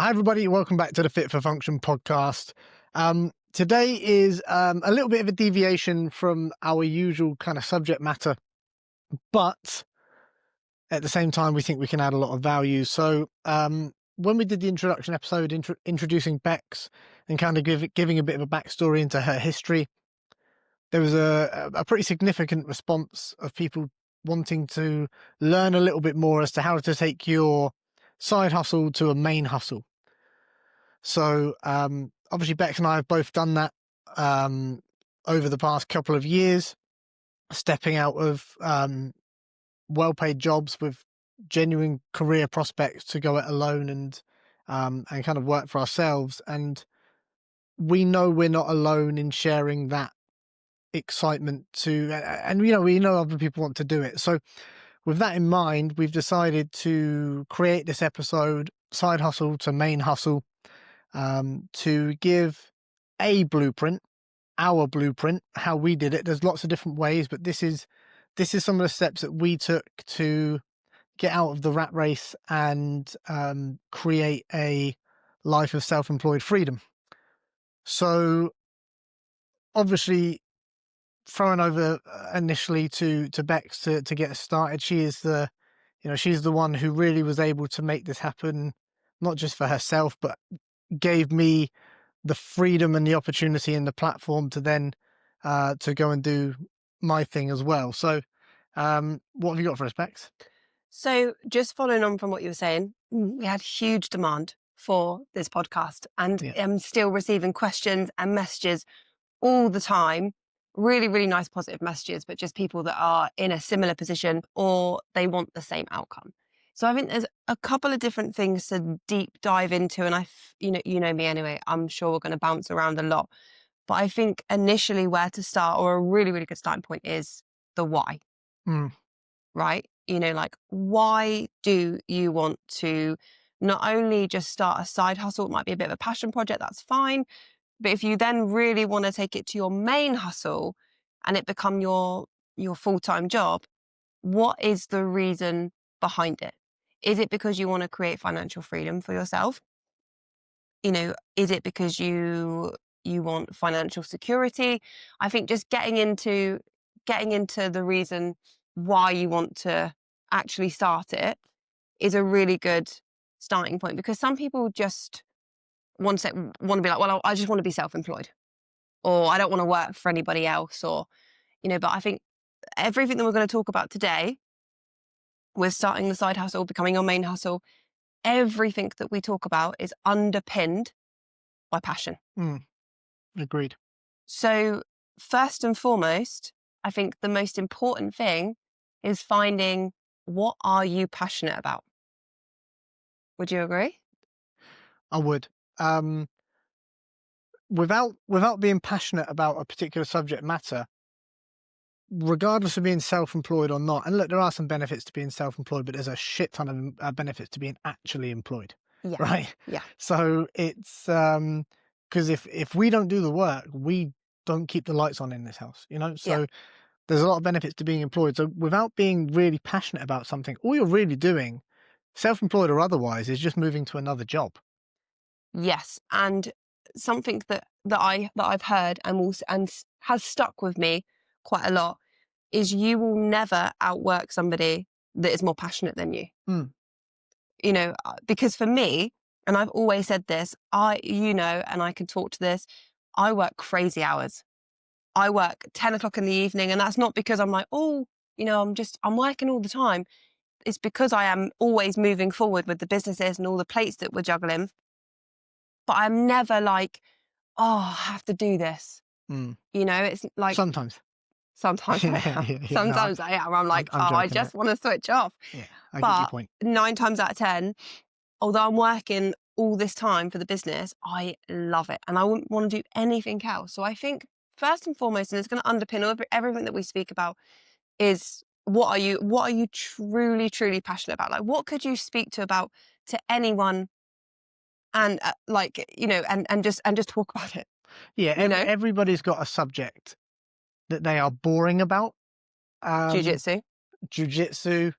Hi, everybody. Welcome back to the Fit for Function podcast. Today is a little bit of a deviation from our usual kind of subject matter, but at the same time, we think we can add a lot of value. So when we did the introduction episode, introducing Bex and kind of giving a bit of a backstory into her history, there was a pretty significant response of people wanting to learn a little bit more as to how to take your side hustle to a main hustle. So obviously Bex and I have both done that over the past couple of years, stepping out of well-paid jobs with genuine career prospects to go it alone and kind of work for ourselves. And we know we're not alone in sharing that excitement and we know other people want to do it. So with that in mind, we've decided to create this episode, Side Hustle to Main Hustle, to give a blueprint, our blueprint, how we did it. There's lots of different ways, but this is some of the steps that we took to get out of the rat race and create a life of self-employed freedom. So obviously throwing over initially to Bex to get us started. She is she's the one who really was able to make this happen, not just for herself, but gave me the freedom and the opportunity and the platform to then to go and do my thing as well. So what have you got for us, Bex? So just following on from what you were saying, we had huge demand for this podcast, and I'm still receiving questions and messages all the time. Really, really nice positive messages, but just people that are in a similar position or they want the same outcome. So I think there's a couple of different things to deep dive into, and you know me anyway, I'm sure we're going to bounce around a lot. But I think initially where to start, or a really, really good starting point, is the why. Right? Like, why do you want to not only just start a side hustle? It might be a bit of a passion project, that's fine. But if you then really want to take it to your main hustle and it become your full-time job, what is the reason behind it? Is it because you want to create financial freedom for yourself? Is it because you want financial security? I think just getting into the reason why you want to actually start it is a really good starting point, because some people just want to be like, well, I just want to be self-employed, or I don't want to work for anybody else, or but I think everything that we're going to talk about today, we're starting the side hustle, becoming your main hustle, everything that we talk about is underpinned by passion. Agreed. So first and foremost, I think the most important thing is finding, what are you passionate about? Would you agree? I would. Without being passionate about a particular subject matter, regardless of being self-employed or not, and look, there are some benefits to being self-employed, but there's a shit ton of benefits to being actually employed, Yeah. right? Yeah. So it's because if we don't do the work, we don't keep the lights on in this house, So there's a lot of benefits to being employed. So without being really passionate about something, all you're really doing, self-employed or otherwise, is just moving to another job. Yes, and something that I've heard and has stuck with me quite a lot is, you will never outwork somebody that is more passionate than you. Because for me, and I've always said this, and I can talk to this, I work crazy hours. I work 10 o'clock in the evening, and that's not because I'm like, I'm working all the time. It's because I am always moving forward with the businesses and all the plates that we're juggling. But I'm never like, oh, I have to do this. It's like, Sometimes. sometimes I am. Sometimes I am. I'm like, I'm I joking. just want to switch off. Yeah, I get your But point. 9 times out of 10, although I'm working all this time for the business, I love it. And I wouldn't want to do anything else. So I think first and foremost, and it's going to underpin everything that we speak about, is, what are you truly, truly passionate about? Like, what could you speak to anyone, and and just talk about it. Yeah, everybody's got a subject that they are boring about. Jiu-jitsu. Jiu-jitsu,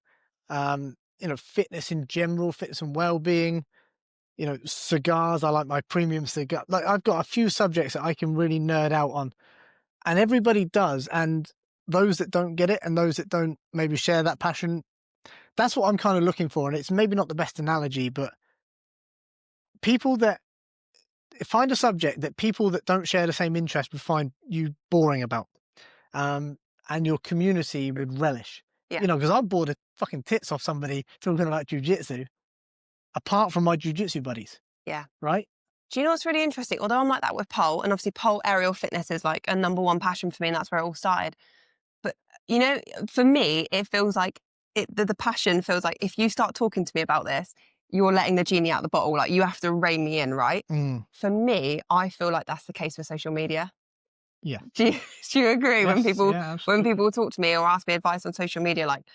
fitness in general, fitness and well-being. cigars. I like my premium cigar. Like, I've got a few subjects that I can really nerd out on, and everybody does. And those that don't get it and those that don't maybe share that passion, that's what I'm kind of looking for. And it's maybe not the best analogy, but people that find a subject that people that don't share the same interest would find you boring about, and your community would relish. Yeah. Because I'm bored of fucking tits off somebody talking about jujitsu, apart from my jujitsu buddies. Yeah. Right. Do you know what's really interesting? Although I'm like that with pole, and obviously pole aerial fitness is like a number one passion for me, and that's where it all started. But for me, it feels like the passion feels like if you start talking to me about this, you're letting the genie out of the bottle. Like, you have to rein me in, right? For me, I feel like that's the case with social media. Yeah. Do you agree? Yes, When yeah, when absolutely. people talk to me or ask me advice on social media, like,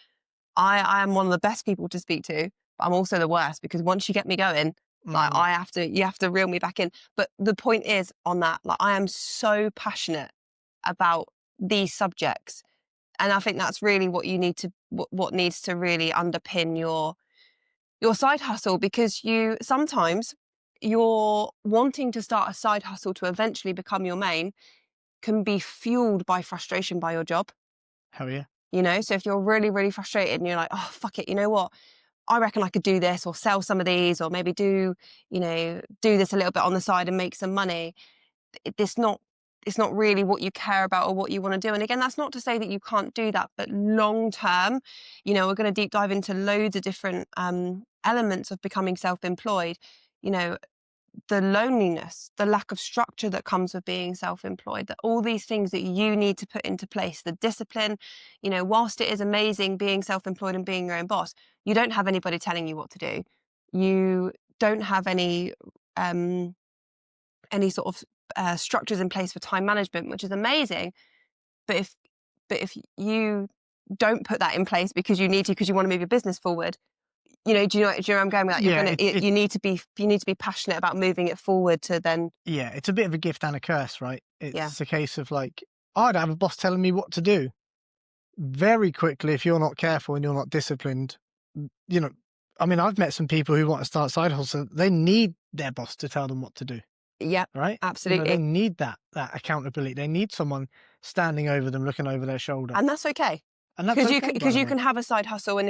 I am one of the best people to speak to, but I'm also the worst, because once you get me going, like, you have to reel me back in. But the point is on that, like, I am so passionate about these subjects. And I think that's really what you need to, what needs to really underpin your side hustle, because sometimes you're wanting to start a side hustle to eventually become your main can be fueled by frustration by your job. Hell yeah. So if you're really, really frustrated and you're like, oh, fuck it, you know what? I reckon I could do this, or sell some of these, or maybe do this a little bit on the side and make some money. It's not really what you care about or what you want to do. And again, that's not to say that you can't do that, but long term, we're going to deep dive into loads of different elements of becoming self-employed. The loneliness, the lack of structure that comes with being self-employed, that all these things that you need to put into place, the discipline, whilst it is amazing being self-employed and being your own boss, you don't have anybody telling you what to do. You don't have any sort of structures in place for time management, which is amazing. But if you don't put that in place because you need to, because you want to move your business forward, do you know where I'm going with that? Yeah, You need to be passionate about moving it forward to then. yeah, it's a bit of a gift and a curse, right? Yeah. It's a case of like, I'd have a boss telling me what to do. Very quickly, if you're not careful and you're not disciplined, I've met some people who want to start side hustle. They need their boss to tell them what to do, Yep, right? They absolutely. need that accountability. They need someone standing over them, looking over their shoulder. And that's okay. And that's okay, Because you can have a side hustle, and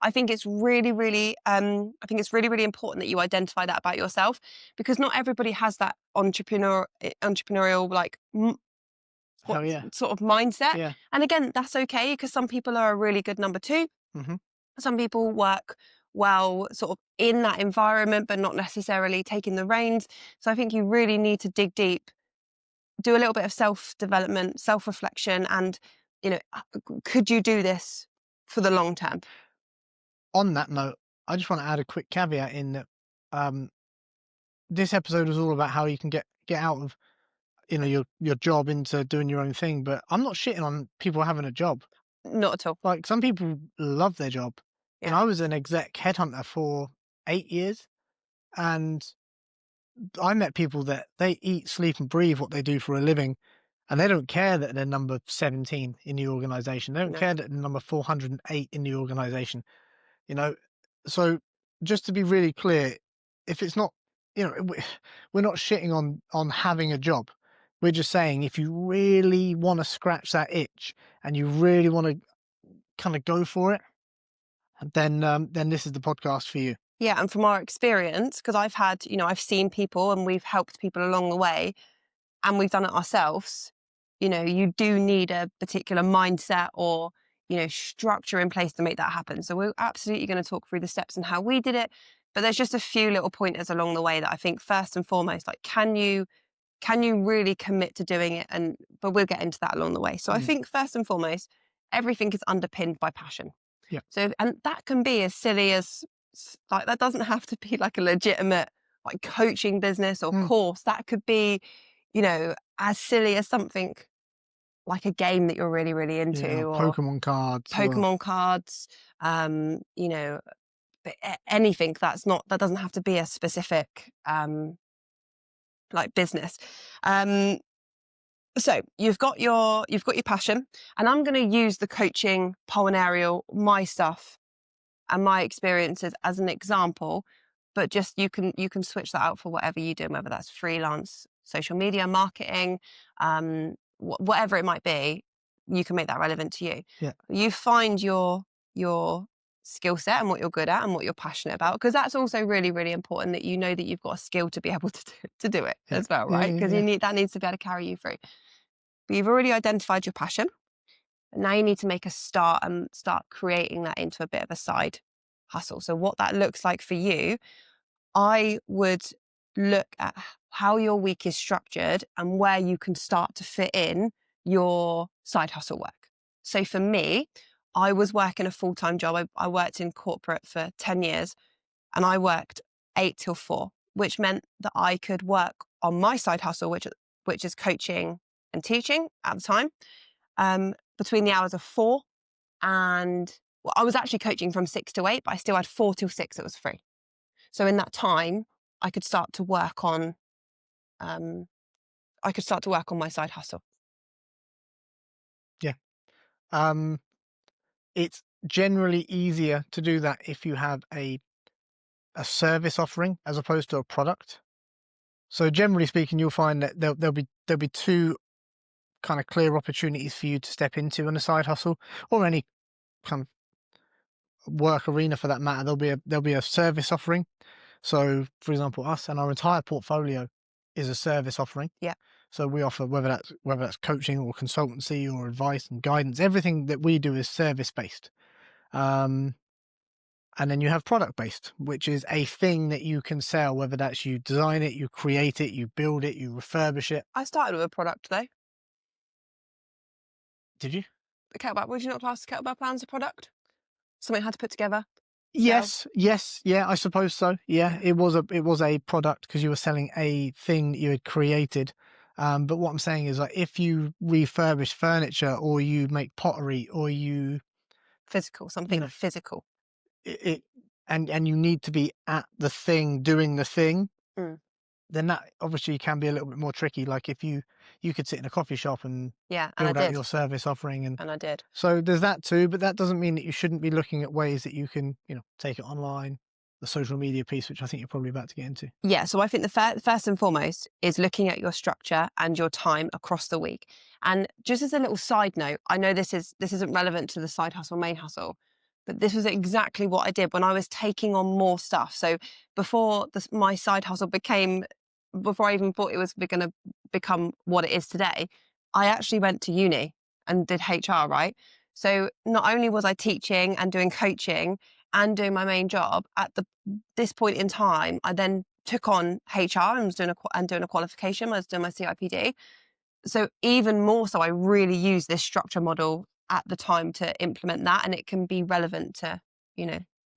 I think it's really, really, really important that you identify that about yourself, because not everybody has that entrepreneurial like Hell yeah. sort of mindset. Yeah. And again, that's okay, because some people are a really good number two. Some people work well sort of in that environment, but not necessarily taking the reins. So I think you really need to dig deep, do a little bit of self-development, self-reflection, and could you do this for the long term? On that note, I just want to add a quick caveat in that this episode is all about how you can get out of your job into doing your own thing. But I'm not shitting on people having a job. Not at all. Like, some people love their job. Yeah. I was an exec headhunter for 8 years, and I met people that they eat, sleep, and breathe what they do for a living, and they don't care that they're number 17 in the organization. They don't No. care that they're number 408 in the organization. So just to be really clear, if it's not, we're not shitting on having a job. We're just saying, if you really want to scratch that itch and you really want to kind of go for it, then this is the podcast for you. Yeah, and from our experience, because I've seen people and we've helped people along the way, and we've done it ourselves. You do need a particular mindset or structure in place to make that happen. So we're absolutely going to talk through the steps and how we did it. But there's just a few little pointers along the way that I think, first and foremost, like, can you really commit to doing it? But we'll get into that along the way. So I think, first and foremost, everything is underpinned by passion. Yeah. So, and that can be as silly as, like, that doesn't have to be like a legitimate like coaching business or course. That could be, as silly as something like a game that you're really, really into, or Pokemon cards. Anything that doesn't have to be a specific like business. So you've got your passion, and I'm going to use the coaching, pole and aerial, my stuff and my experiences as an example. but just you can switch that out for whatever you do, whether that's freelance, social media, marketing, whatever it might be. You can make that relevant to you. Yeah. You find your skill set and what you're good at and what you're passionate about, because that's also really, really important, that you know that you've got a skill to be able to do it as well, right? Because that needs to be able to carry you through. But you've already identified your passion. And now you need to make a start and start creating that into a bit of a side hustle. So what that looks like for you, I would look at how your week is structured and where you can start to fit in your side hustle work. So for me, I was working a full-time job. I worked in corporate for 10 years and I worked 8 till 4, which meant that I could work on my side hustle, which is coaching and teaching at the time, between the hours of 4 and I was actually coaching from 6 to 8, but I still had 4 till 6 that was free. So in that time, I could start to work on my side hustle. Yeah. It's generally easier to do that if you have a service offering as opposed to a product. So generally speaking, you'll find that there'll be two kind of clear opportunities for you to step into on a side hustle, or any kind of work arena for that matter. There'll be a service offering. So, for example, us and our entire portfolio is a service offering. Yeah. So we offer, whether that's coaching or consultancy or advice and guidance, everything that we do is service based. And then you have product based, which is a thing that you can sell, whether that's you design it, you create it, you build it, you refurbish it. I started with a product though. Did you? The kettlebell. Would you not class the kettlebell plan as a product? Something I had to put together. Yes, yeah, I suppose so. Yeah, it was a product because you were selling a thing that you had created. But what I'm saying is, like, if you refurbish furniture or you make pottery or you Something physical. it and you need to be at the thing doing the thing, then that obviously can be a little bit more tricky. Like if you could sit in a coffee shop and build out your service offering, and I did. So there's that too, but that doesn't mean that you shouldn't be looking at ways that you can, take it online, the social media piece, which I think you're probably about to get into. Yeah, so I think the first and foremost is looking at your structure and your time across the week. And just as a little side note, I know this isn't relevant to the side hustle, main hustle, but this was exactly what I did when I was taking on more stuff. So before my side hustle before I even thought it was going to become what it is today, I actually went to uni and did HR, right? So not only was I teaching and doing coaching and doing my main job at this point in time, I then took on HR and was doing a qualification. I was doing my CIPD. So even more so, I really used this structure model at the time to implement that, and it can be relevant to,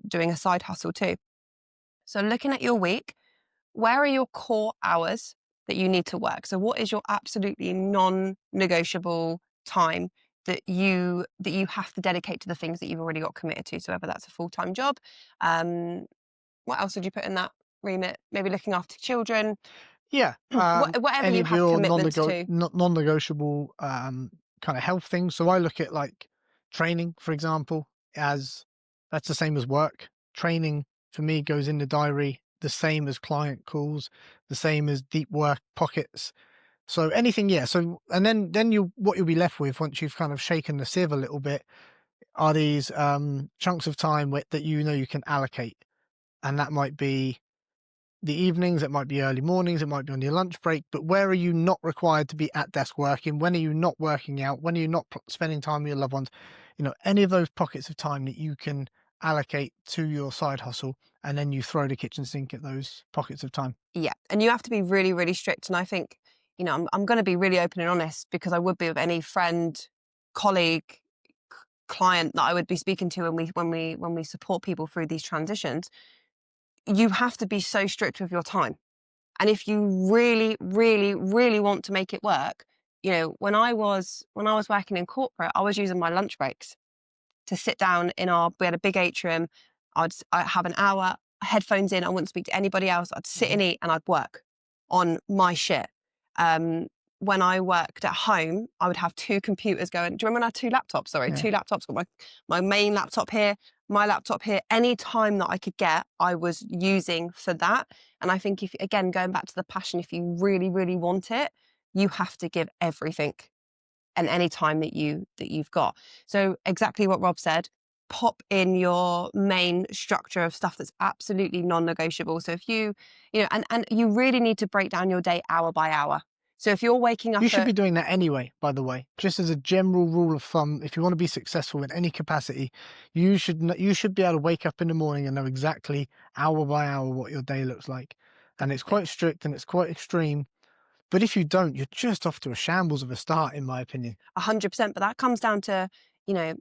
doing a side hustle too. So looking at your week, where are your core hours that you need to work? So what is your absolutely non-negotiable time that you have to dedicate to the things that you've already got committed to? So whether that's a full-time job, what else would you put in that remit? Maybe looking after children. Yeah. Whatever any you of have your commitments to. non-negotiable kind of health things. So I look at like training, for example, as that's the same as work. Training for me goes in the diary, the same as client calls, the same as deep work pockets. So anything, yeah. So and then what you'll be left with once you've kind of shaken the sieve a little bit are these chunks of time that you can allocate, and that might be the evenings, it might be early mornings, it might be on your lunch break. But where are you not required to be at desk working? When are you not working out? When are you not spending time with your loved ones? Any of those pockets of time that you can allocate to your side hustle, and then you throw the kitchen sink at those pockets of time. Yeah, and you have to be really, really strict. And I think, I'm going to be really open and honest, because I would be with any friend, colleague, client that I would be speaking to when we support people through these transitions. You have to be so strict with your time. And if you really, really, really want to make it work, when I was working in corporate, I was using my lunch breaks to sit down we had a big atrium. I'd have an hour, headphones in. I wouldn't speak to anybody else. I'd sit and eat and I'd work on my shit. When I worked at home, I would have 2 computers going. Do you remember when I had 2 laptops? Sorry, Yeah. 2 laptops. Got my main laptop here, my laptop here, any time that I could get, I was using for that. And I think if, again, going back to the passion, if you really, really want it, you have to give everything and any time that you've got. So exactly what Rob said, pop in your main structure of stuff that's absolutely non-negotiable. So if and you really need to break down your day hour by hour. So if you're waking up You should at be doing that anyway, by the way. Just as a general rule of thumb, if you want to be successful in any capacity, you should be able to wake up in the morning and know exactly hour by hour what your day looks like. And it's quite strict and it's quite extreme. But if you don't, you're just off to a shambles of a start, in my opinion. 100%, but that comes down to, you know,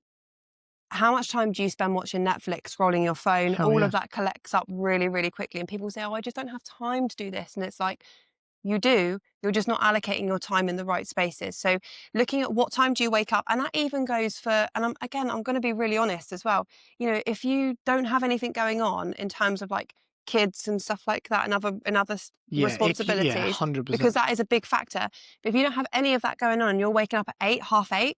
how much time do you spend watching Netflix, scrolling your phone? Hell All yeah. of that collects up really, really quickly. And people say, oh, I just don't have time to do this. And it's like, you do, you're just not allocating your time in the right spaces. So looking at what time do you wake up, and that even goes for, and I'm going to be really honest as well. You know, if you don't have anything going on in terms of like kids and stuff like that and other Yeah, responsibilities, because 100%. that is a big factor. But if you don't have any of that going on and you're waking up at 8, half 8,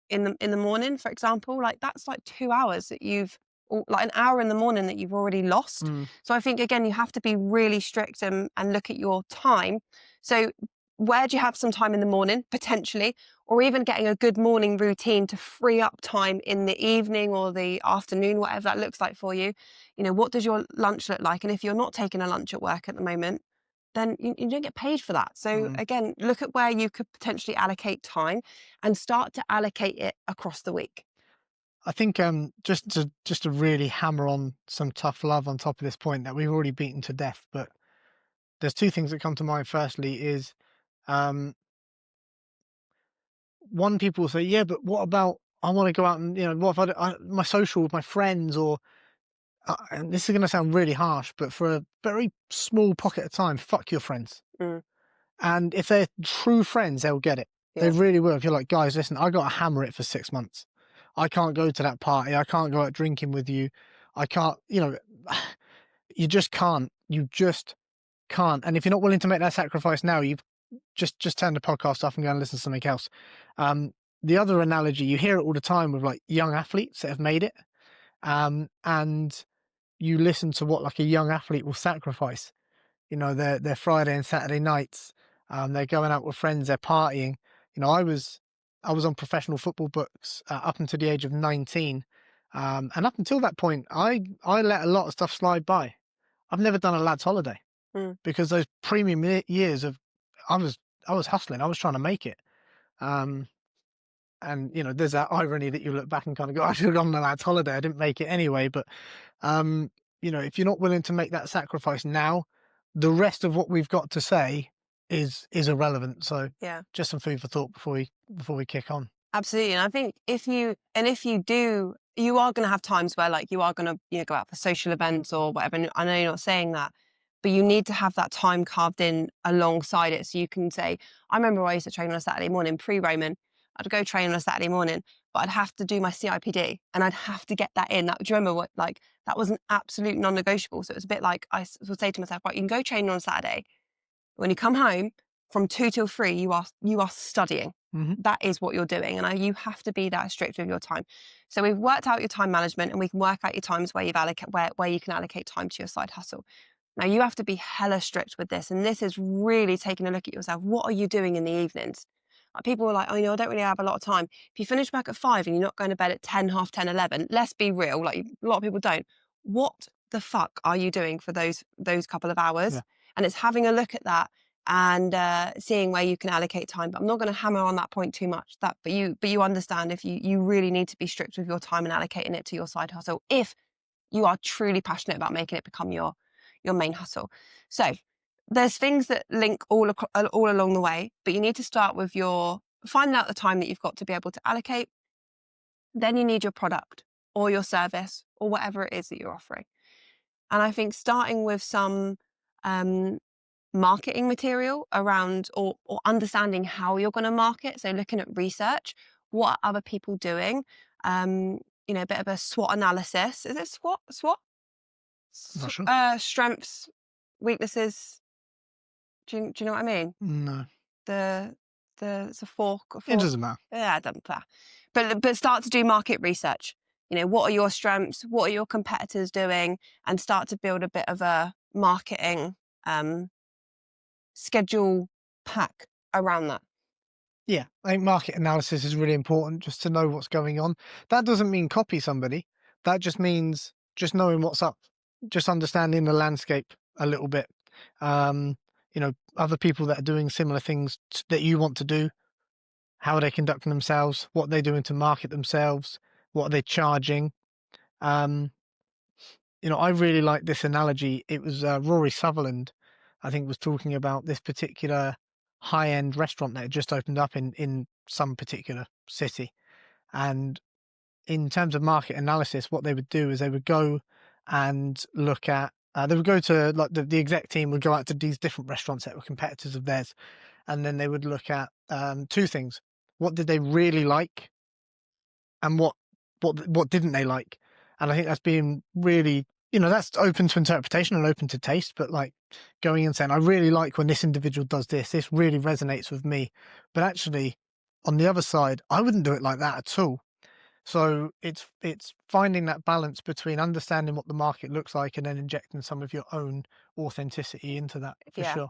in the morning, for example, like that's like 2 hours that like an hour in the morning that you've already lost. Mm. So I think again, you have to be really strict and look at your time. So where do you have some time in the morning, potentially, or even getting a good morning routine to free up time in the evening or the afternoon, whatever that looks like for you. You know, what does your lunch look like? And if you're not taking a lunch at work at the moment, then you don't get paid for that. So Mm. again, look at where you could potentially allocate time and start to allocate it across the week. I think just to really hammer on some tough love on top of this point that we've already beaten to death, but there's two things that come to mind. Firstly is um one, people will say, yeah, but what about, I want to go out and, what if my social with my friends, or and this is going to sound really harsh, but for a very small pocket of time, fuck your friends. Mm, And if they're true friends, they'll get it. They yeah. really will. If you're like, guys, listen, I got to hammer it for 6 months. I can't go to that party. I can't go out drinking with you. I can't, you just can't. You just can't. And if you're not willing to make that sacrifice now, you just turn the podcast off and go and listen to something else. The other analogy, you hear it all the time with like young athletes that have made it. And you listen to what like a young athlete will sacrifice. Their Friday and Saturday nights. They're going out with friends. They're partying. I was on professional football books up until the age of 19, and up until that point, I let a lot of stuff slide by. I've never done a lad's holiday Mm. because those premium years of I was hustling. I was trying to make it. Um, and there's that irony that you look back and kind of go, I should have gone on a lad's holiday. I didn't make it anyway. But if you're not willing to make that sacrifice now, the rest of what we've got to say is irrelevant. So Yeah. just some food for thought before we kick on. Absolutely. And I think if you do, you are going to have times where like you are going to go out for social events or whatever. And I know you're not saying that, but you need to have that time carved in alongside it. So you can say, I remember I used to train on a Saturday morning pre-Roman. I'd go train on a Saturday morning, but I'd have to do my CIPD and I'd have to get that in. Do you remember what, like, that was an absolute non-negotiable. So it was a bit like would say to myself, right, you can go train on a Saturday. When you come home from 2 till 3, you are studying. Mm-hmm. That is what you're doing. And you have to be that strict with your time. So we've worked out your time management and we can work out your times where where you can allocate time to your side hustle. Now you have to be hella strict with this. And this is really taking a look at yourself. What are you doing in the evenings? Like, people are like, oh, I don't really have a lot of time. If you finish work at 5 and you're not going to bed at 10, half 10, 11, let's be real. Like, a lot of people don't. What the fuck are you doing for those couple of hours? Yeah. And it's having a look at that and seeing where you can allocate time. But I'm not going to hammer on that point too much. But you understand, if you really need to be strict with your time and allocating it to your side hustle if you are truly passionate about making it become your main hustle. So there's things that link all along the way, but you need to start with finding out the time that you've got to be able to allocate. Then you need your product or your service or whatever it is that you're offering. And I think starting with some marketing material around or understanding how you're going to market. So looking at research, what are other people doing? A bit of a SWOT analysis. Is it SWOT? SWOT? Not sure. Strengths, weaknesses. Do you know what I mean? No, It's a fork. it doesn't matter. Yeah, it doesn't matter. But start to do market research. what are your strengths? What are your competitors doing? And start to build a bit of a marketing schedule pack around that. Yeah, I think market analysis is really important just to know what's going on. That doesn't mean copy somebody. That just means just knowing what's up, just understanding the landscape a little bit. Other people that are doing similar things that you want to do, how are they conducting themselves, what they're doing to market themselves, what are they charging. Um, I really like this analogy. It was Rory Sutherland, I think, was talking about this particular high-end restaurant that had just opened up in some particular city. And in terms of market analysis, what they would do is they would go and look at, they would go to, like, the exec team would go out to these different restaurants that were competitors of theirs. And then they would look at two things. What did they really like? And what didn't they like? And I think that's being really, that's open to interpretation and open to taste, but like going and saying, I really like when this individual does this. This really resonates with me. But actually, on the other side, I wouldn't do it like that at all. So it's finding that balance between understanding what the market looks like and then injecting some of your own authenticity into that, for Yeah. sure.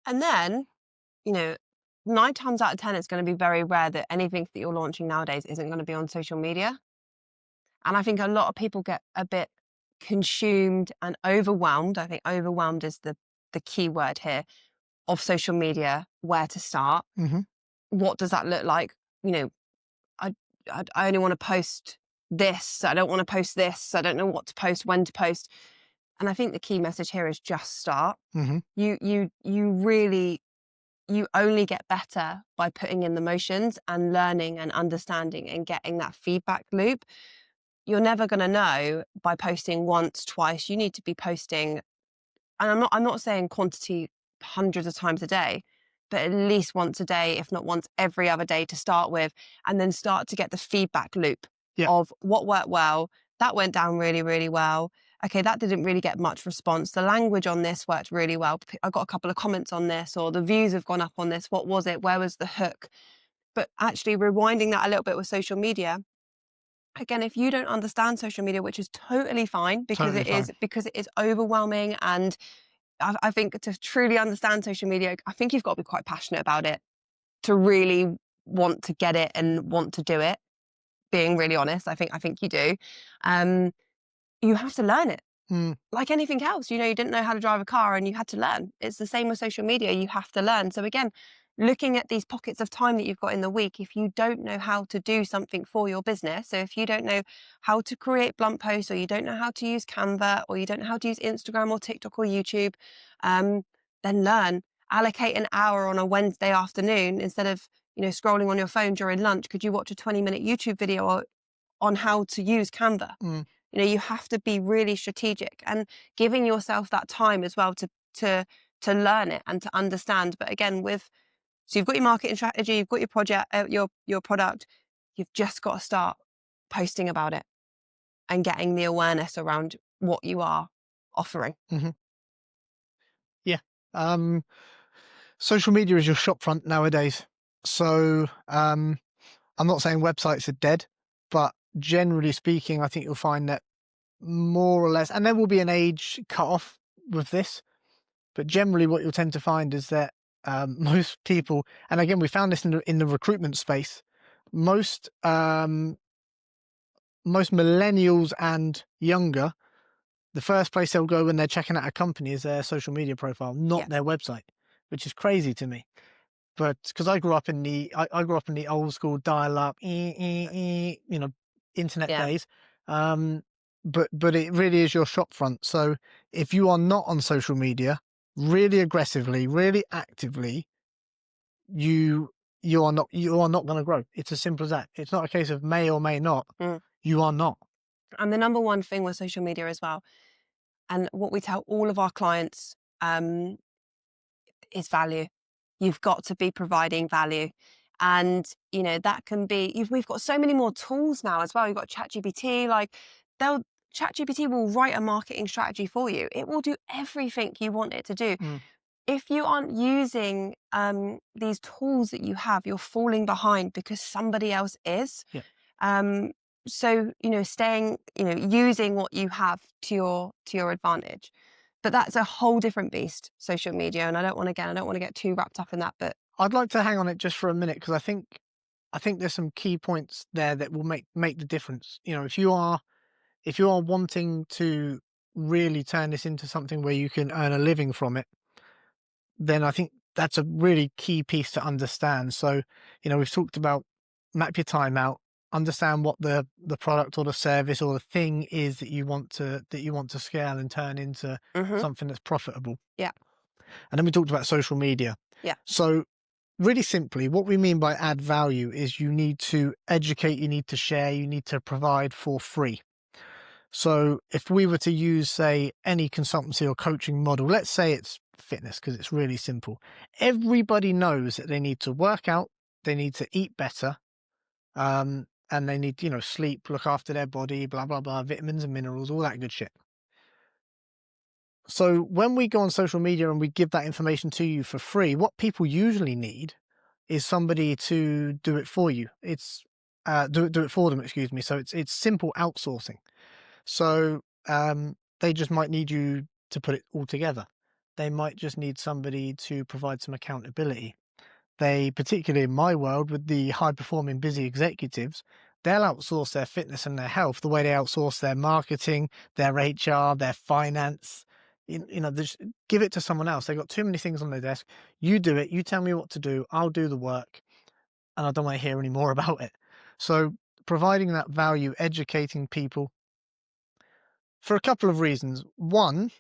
And then, 9 times out of 10, it's going to be very rare that anything that you're launching nowadays isn't going to be on social media. And I think a lot of people get a bit consumed and overwhelmed. I think overwhelmed is the key word here, of social media, where to start. Mm-hmm. What does that look like? I only want to post this. I don't want to post this. I don't know what to post, when to post. And I think the key message here is just start. Mm-hmm. You only get better by putting in the motions and learning and understanding and getting that feedback loop. You're never going to know by posting once, twice. You need to be posting, and I'm not saying quantity hundreds of times a day, but at least once a day, if not once every other day to start with, and then start to get the feedback loop of what worked well, that went down really, really well. Okay, that didn't really get much response. The language on this worked really well. I got a couple of comments on this, or the views have gone up on this. What was it? Where was the hook? But actually rewinding that a little bit with social media. Again, if you don't understand social media, which is totally fine because it is overwhelming, and I think to truly understand social media, I think you've got to be quite passionate about it to really want to get it and want to do it. Being really honest, I think you do. You have to learn it. Like anything else, you didn't know how to drive a car and you had to learn. It's the same with social media. You have to learn. So again, looking at these pockets of time that you've got in the week, if you don't know how to do something for your business, so if you don't know how to create blunt posts, or you don't know how to use Canva, or you don't know how to use Instagram or TikTok or YouTube, then learn. Allocate an hour on a Wednesday afternoon instead of scrolling on your phone during lunch. Could you watch a 20-minute YouTube video on how to use Canva? You have to be really strategic and giving yourself that time as well to learn it and to understand. But again, so you've got your marketing strategy, you've got your project, your product, you've just got to start posting about it and getting the awareness around what you are offering. Mm-hmm. Yeah. Social media is your shop front nowadays. So I'm not saying websites are dead, but generally speaking, I think you'll find that more or less, and there will be an age cut off with this, but generally what you'll tend to find is that most people, and again, we found this in the recruitment space, most millennials and younger, the first place they'll go when they're checking out a company is their social media profile, not their website, which is crazy to me. But because I grew up in the old school dial-up, internet days. But it really is your shop front. So if you are not on social media, really aggressively, really actively, you are not going to grow. It's as simple as that. It's not a case of may or may not. You are not. And the number one thing with social media as well, and what we tell all of our clients, is value. You've got to be providing value. And, that can be, we've got so many more tools now as well. You've got ChatGPT, ChatGPT will write a marketing strategy for you. It will do everything you want it to do. If you aren't using these tools that you have, you're falling behind because somebody else is. so, staying, using what you have to your advantage. But that's a whole different beast, social media. And I don't want to get too wrapped up in that. But I'd like to hang on it just for a minute because I think there's some key points there that will make the difference. If you are wanting to really turn this into something where you can earn a living from it, then I think that's a really key piece to understand. So, we've talked about map your time out, understand what the product or the service or the thing is that you want to scale and turn into hmm something that's profitable. yeah, And then we talked about social media. yeah, So really simply, what we mean by add value is you need to educate, you need to share, you need to provide for free. So if we were to use, say, any consultancy or coaching model, let's say it's fitness because it's really simple. Everybody knows that they need to work out, they need to eat better, and they need, sleep, look after their body, blah, blah, blah, vitamins and minerals, all that good shit. So when we go on social media and we give that information to you for free, what people usually need is somebody to do it for you. It's do it for them, excuse me. So it's simple outsourcing. So they just might need you to put it all together. They might just need somebody to provide some accountability. They, particularly in my world, with the high performing busy executives, they'll outsource their fitness and their health the way they outsource their marketing, their HR, their finance. Just give it to someone else. They've got too many things on their desk. You do it. You tell me what to do. I'll do the work. And I don't want to hear any more about it. So providing that value, educating people for a couple of reasons. One,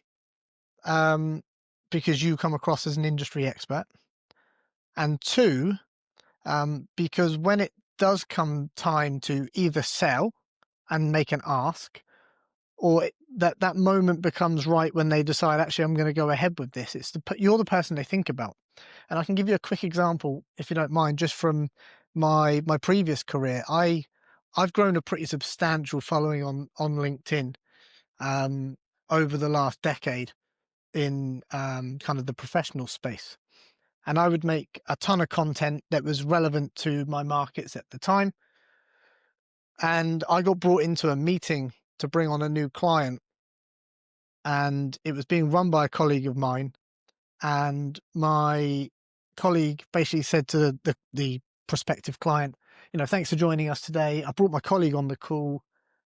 because you come across as an industry expert. And two, because when it does come time to either sell and make an ask, or that moment becomes right when they decide, actually, I'm going to go ahead with this. You're the person they think about. And I can give you a quick example, if you don't mind, just from my previous career. I've grown a pretty substantial following on LinkedIn over the last decade in kind of the professional space. And I would make a ton of content that was relevant to my markets at the time. And I got brought into a meeting to bring on a new client, and it was being run by a colleague of mine. And my colleague basically said to the prospective client, thanks for joining us today. I brought my colleague on the call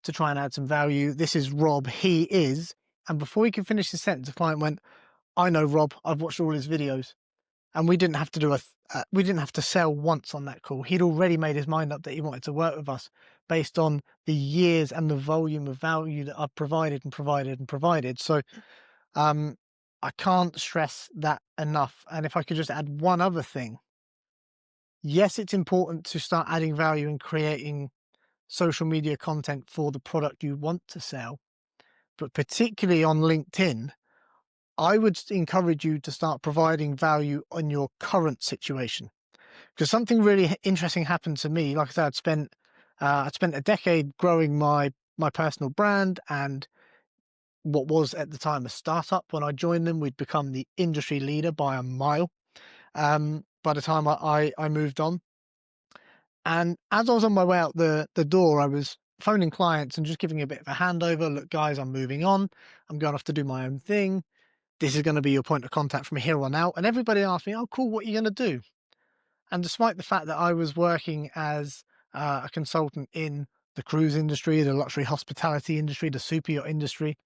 to try and add some value. This is Rob. He is. And before he could finish his sentence, the client went, I know Rob. I've watched all his videos. And we didn't have to we didn't have to sell once on that call. He'd already made his mind up that he wanted to work with us based on the years and the volume of value that I've provided and provided and provided. So I can't stress that enough. And if I could just add one other thing, yes, it's important to start adding value and creating social media content for the product you want to sell. But particularly on LinkedIn, I would encourage you to start providing value on your current situation, because something really interesting happened to me. Like I said, I'd spent a decade growing my personal brand, and what was at the time a startup. When I joined them, we'd become the industry leader by a mile. By the time I moved on, and as I was on my way out the door, I was phoning clients and just giving a bit of a handover. Look, guys, I'm moving on. I'm going off to do my own thing. This is going to be your point of contact from here on out. And everybody asked me, oh, cool, what are you going to do? And despite the fact that I was working as a consultant in the cruise industry, the luxury hospitality industry, the super yacht industry,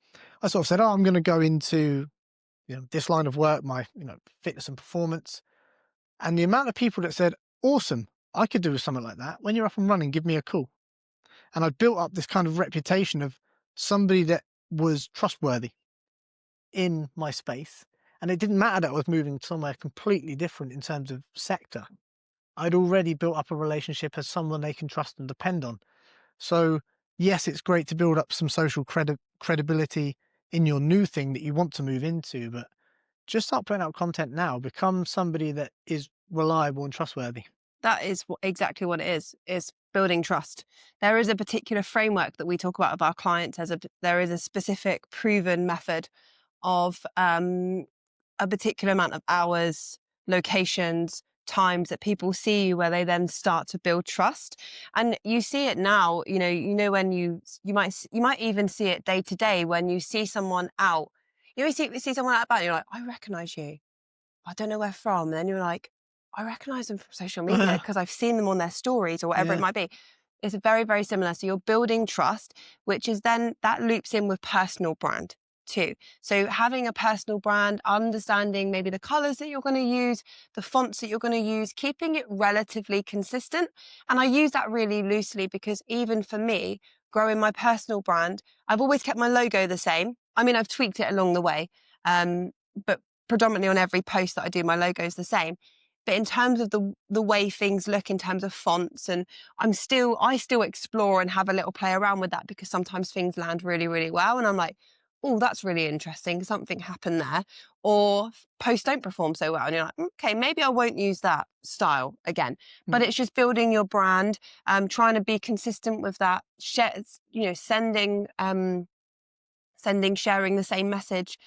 I sort of said, oh, I'm going to go into this line of work, my fitness and performance. And the amount of people that said, awesome, I could do something like that. When you're up and running, give me a call. And I built up this kind of reputation of somebody that was trustworthy in my space. And it didn't matter that I was moving somewhere completely different in terms of sector. I'd already built up a relationship as someone they can trust and depend on. So yes, it's great to build up some social credibility in your new thing that you want to move into, but just start putting out content now. Become somebody that is reliable and trustworthy. that is exactly what it is building trust. There is a particular framework that we talk about with our clients. There is a specific proven method of a particular amount of hours, locations times that people see you where they then start to build trust. And you see it now, when you might even see it day to day when you see someone out. You see someone out about, and you're like, I recognize you. I don't know where from. And then you're like, I recognize them from social media because I've seen them on their stories or whatever it might be. It's very, very similar. So you're building trust, which is then that loops in with personal brand too. So having a personal brand, understanding maybe the colors that you're going to use, the fonts that you're going to use, keeping it relatively consistent. And I use that really loosely because even for me, growing my personal brand, I've always kept my logo the same. I mean, I've tweaked it along the way, but predominantly on every post that I do, my logo is the same. But in terms of the way things look in terms of fonts, and I still explore and have a little play around with that because sometimes things land really, really well. And I'm like, oh, that's really interesting. Something happened there. Or posts don't perform so well. And you're like, okay, maybe I won't use that style again. But it's just building your brand, trying to be consistent with that, sharing the same message,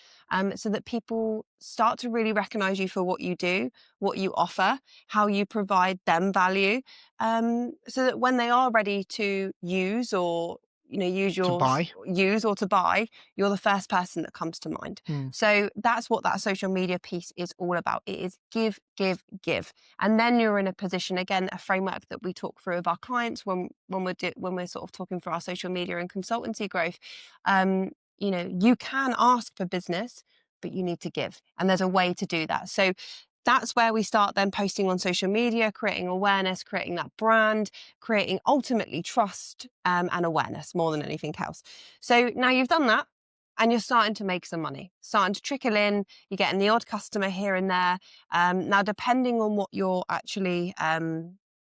so that people start to really recognize you for what you do, what you offer, how you provide them value, so that when they are ready to use or to buy, you're the first person that comes to mind. So that's what that social media piece is all about. It is give, give, give. And then you're in a position, again, a framework that we talk through with our clients when we're sort of talking through our social media and consultancy growth. You can ask for business, but you need to give. And there's a way to do that. So that's where we start then posting on social media, creating awareness, creating that brand, creating ultimately trust, and awareness more than anything else. So now you've done that and you're starting to make some money, starting to trickle in. You're getting the odd customer here and there. Now, depending on what you're actually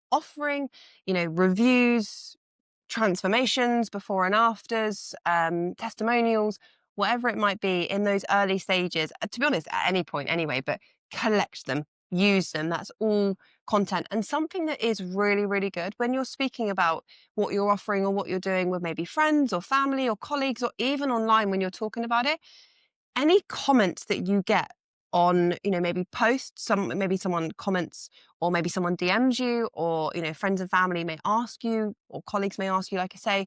offering, reviews, transformations, before and afters, testimonials, whatever it might be in those early stages, to be honest, at any point anyway, but collect them, use them. That's all content. And something that is really, really good when you're speaking about what you're offering or what you're doing with maybe friends or family or colleagues, or even online when you're talking about it, any comments that you get on, maybe posts, maybe someone comments, or maybe someone DMs you, or, friends and family may ask you, or colleagues may ask you, like I say,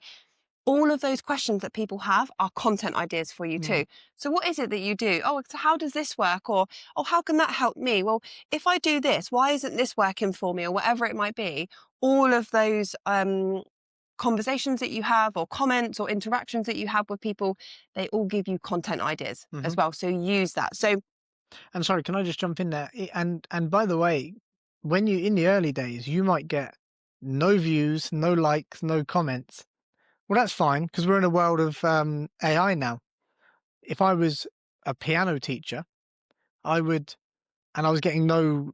all of those questions that people have are content ideas for you too. So what is it that you do? Oh, so how does this work? Or, oh, how can that help me? Well, if I do this, why isn't this working for me? Or whatever it might be. All of those conversations that you have, or comments or interactions that you have with people, they all give you content ideas as well. So use that. So, and sorry, can I just jump in there? And by the way, when you in the early days, you might get no views, no likes, no comments. Well, that's fine because we're in a world of AI now. If I was a piano teacher, I was getting no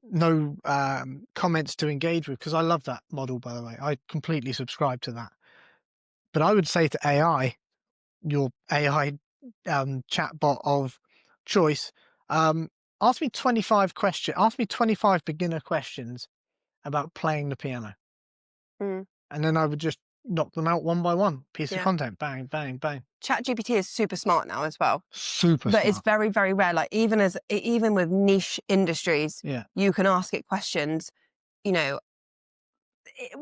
comments to engage with, because I love that model, by the way. I completely subscribe to that. But I would say to AI, your AI chatbot of choice, ask me 25 beginner questions about playing the piano. And then I would just knock them out one by one, piece of content, bang, bang, bang. ChatGPT is super smart now as well. Super but smart. It's very, very rare. Like even with niche industries, you can ask it questions.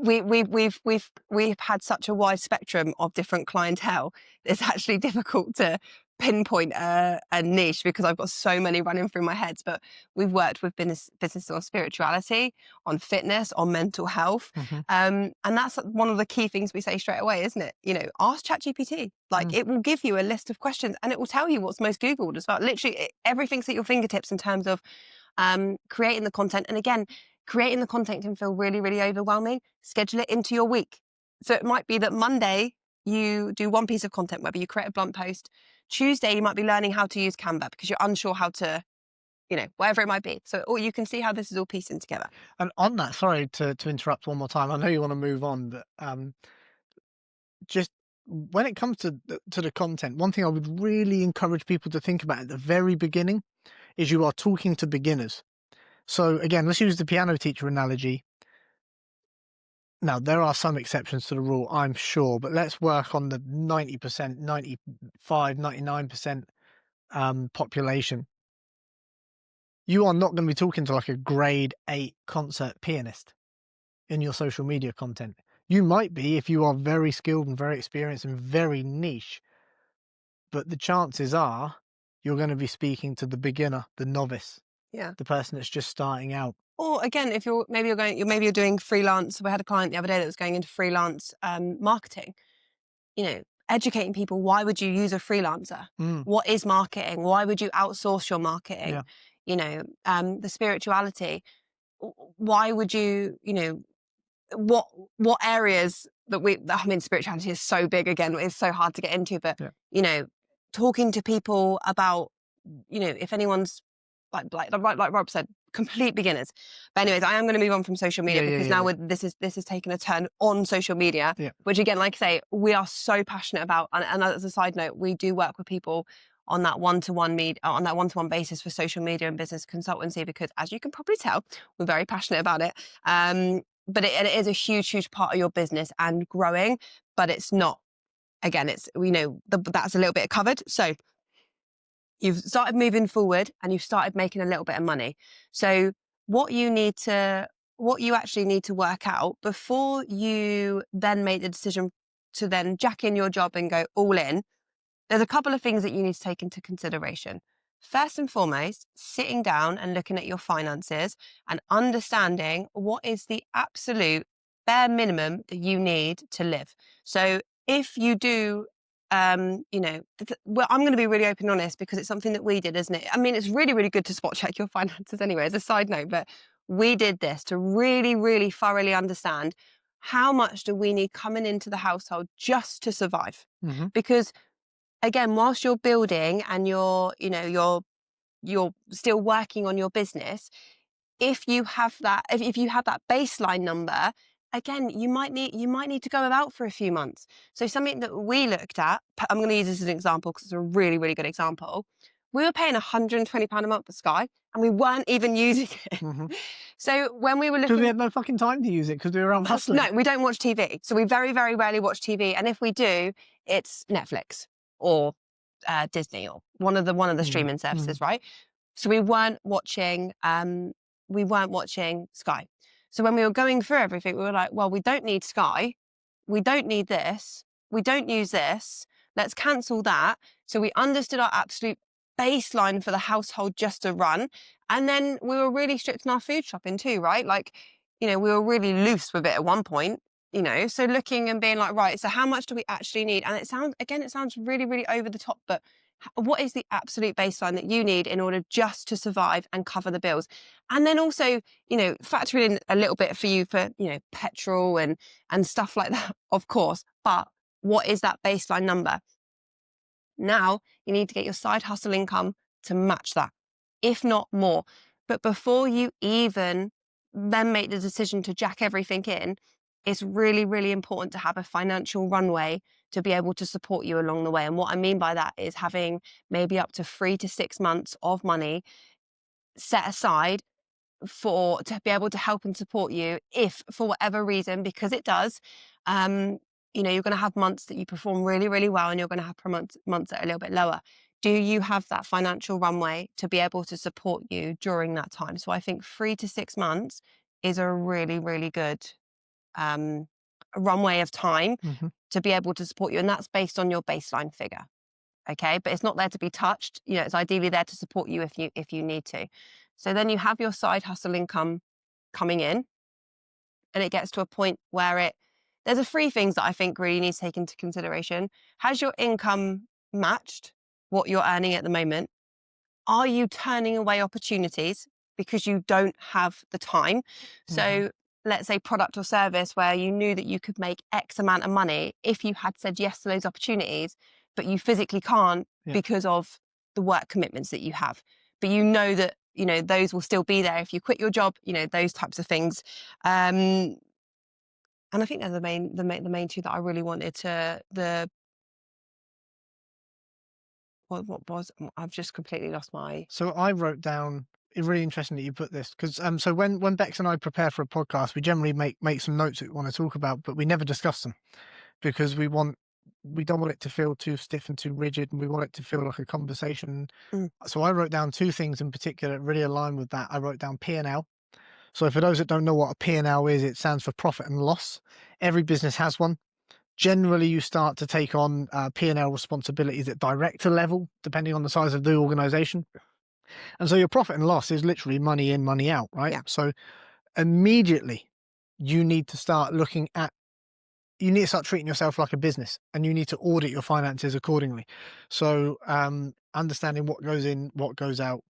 We've had such a wide spectrum of different clientele. It's actually difficult to pinpoint a niche because I've got so many running through my head. But we've worked with business on spirituality, on fitness, on mental health, and that's one of the key things we say straight away, isn't it? Ask ChatGPT. Like it will give you a list of questions, and it will tell you what's most Googled as well. Literally, everything's at your fingertips in terms of creating the content. And again, creating the content can feel really, really overwhelming. Schedule it into your week. So it might be that Monday you do one piece of content, whether you create a blunt post. Tuesday, you might be learning how to use Canva because you're unsure how to, whatever it might be. So, or you can see how this is all piecing together. And on that, sorry to interrupt one more time. I know you want to move on, but just when it comes to the content, one thing I would really encourage people to think about at the very beginning is you are talking to beginners. So again, let's use the piano teacher analogy. Now, there are some exceptions to the rule, I'm sure, but let's work on the 90%, 95, 99% population. you are not going to be talking to like a grade 8 concert pianist in your social media content. You might be if you are very skilled and very experienced and very niche, but the chances are you're going to be speaking to the beginner, the novice, Yeah. the person that's just starting out. Or again, if you're doing freelance. We had a client the other day that was going into freelance marketing. Educating people. Why would you use a freelancer? Mm, What is marketing? Why would you outsource your marketing? yeah. The spirituality. Why would you? What areas spirituality is so big. Again, it's so hard to get into. But Yeah. talking to people about if anyone's like Rob said, complete beginners. But anyways, I am going to move on from social media because now this is taking a turn on social media, which again, like I say, we are so passionate about. And as a side note, we do work with people on that one-to-one basis for social media and business consultancy because, as you can probably tell, we're very passionate about it. But it is a huge part of your business and growing, but it's not. Again, it's that's a little bit covered. So you've started moving forward and you've started making a little bit of money. So what you actually need to work out before you then make the decision to then jack in your job and go all in, there's a couple of things that you need to take into consideration. First and foremost, sitting down and looking at your finances and understanding what is the absolute bare minimum that you need to live. So if you do, well, I'm going to be really open and honest because it's something that we did, isn't it? I mean, it's really, really good to spot check your finances anyway, as a side note, but we did this to really, really thoroughly understand how much do we need coming into the household just to survive. Mm-hmm. Because again, whilst you're building and you're still working on your business, if you have that baseline number, again, you might need to go without for a few months. So something that we looked at, I'm going to use this as an example because it's a really, really good example. We were paying £120 a month for Sky and we weren't even using it. Mm-hmm. So when we were looking... Because we had no fucking time to use it because we were out hustling. No, we don't watch TV. So we very, very rarely watch TV. And if we do, it's Netflix or Disney or one of the streaming services, right? So we weren't watching Sky. So when we were going through everything, we were like, well, we don't need Sky. We don't need this. We don't use this. Let's cancel that. So we understood our absolute baseline for the household just to run. And then we were really strict in our food shopping too, right? Like, we were really loose with it at one point, so looking and being like, right, so how much do we actually need? And it sounds really, really over the top, but what is the absolute baseline that you need in order just to survive and cover the bills? And then also, factor in a little bit for you for, petrol and stuff like that, of course. But what is that baseline number? Now you need to get your side hustle income to match that, if not more. But before you even then make the decision to jack everything in, it's really, really important to have a financial runway to be able to support you along the way. And what I mean by that is having maybe up to 3 to 6 months of money set aside to be able to help and support you if for whatever reason, because it does, you're going to have months that you perform really, really well and you're going to have months that are a little bit lower. Do you have that financial runway to be able to support you during that time? So I think 3 to 6 months is a really, really good runway of time to be able to support you. And that's based on your baseline figure. Okay. But it's not there to be touched. It's ideally there to support you if you need to. So then you have your side hustle income coming in and it gets to a point where there's a three things that I think really need to take into consideration. Has your income matched what you're earning at the moment? Are you turning away opportunities because you don't have the time? So let's say product or service where you knew that you could make X amount of money if you had said yes to those opportunities, but you physically can't because of the work commitments that you have. But you know that, those will still be there if you quit your job, those types of things. And I think they're the main two that I really wanted to what was I've just completely lost my. So I wrote down. It's really interesting that you put this because so when Bex and I prepare for a podcast, we generally make some notes that we want to talk about, but we never discuss them because we want we don't want it to feel too stiff and too rigid, and we want it to feel like a conversation. Mm. So I wrote down two things in particular that really align with that. I wrote down P&L. So for those that don't know what a P&L is, it stands for profit and loss. Every business has one. Generally, you start to take on P&L responsibilities at director level, depending on the size of the organization. And so your profit and loss is literally money in, money out, right? Yeah. So immediately you need to start treating yourself like a business, and you need to audit your finances accordingly. So understanding what goes in, what goes out.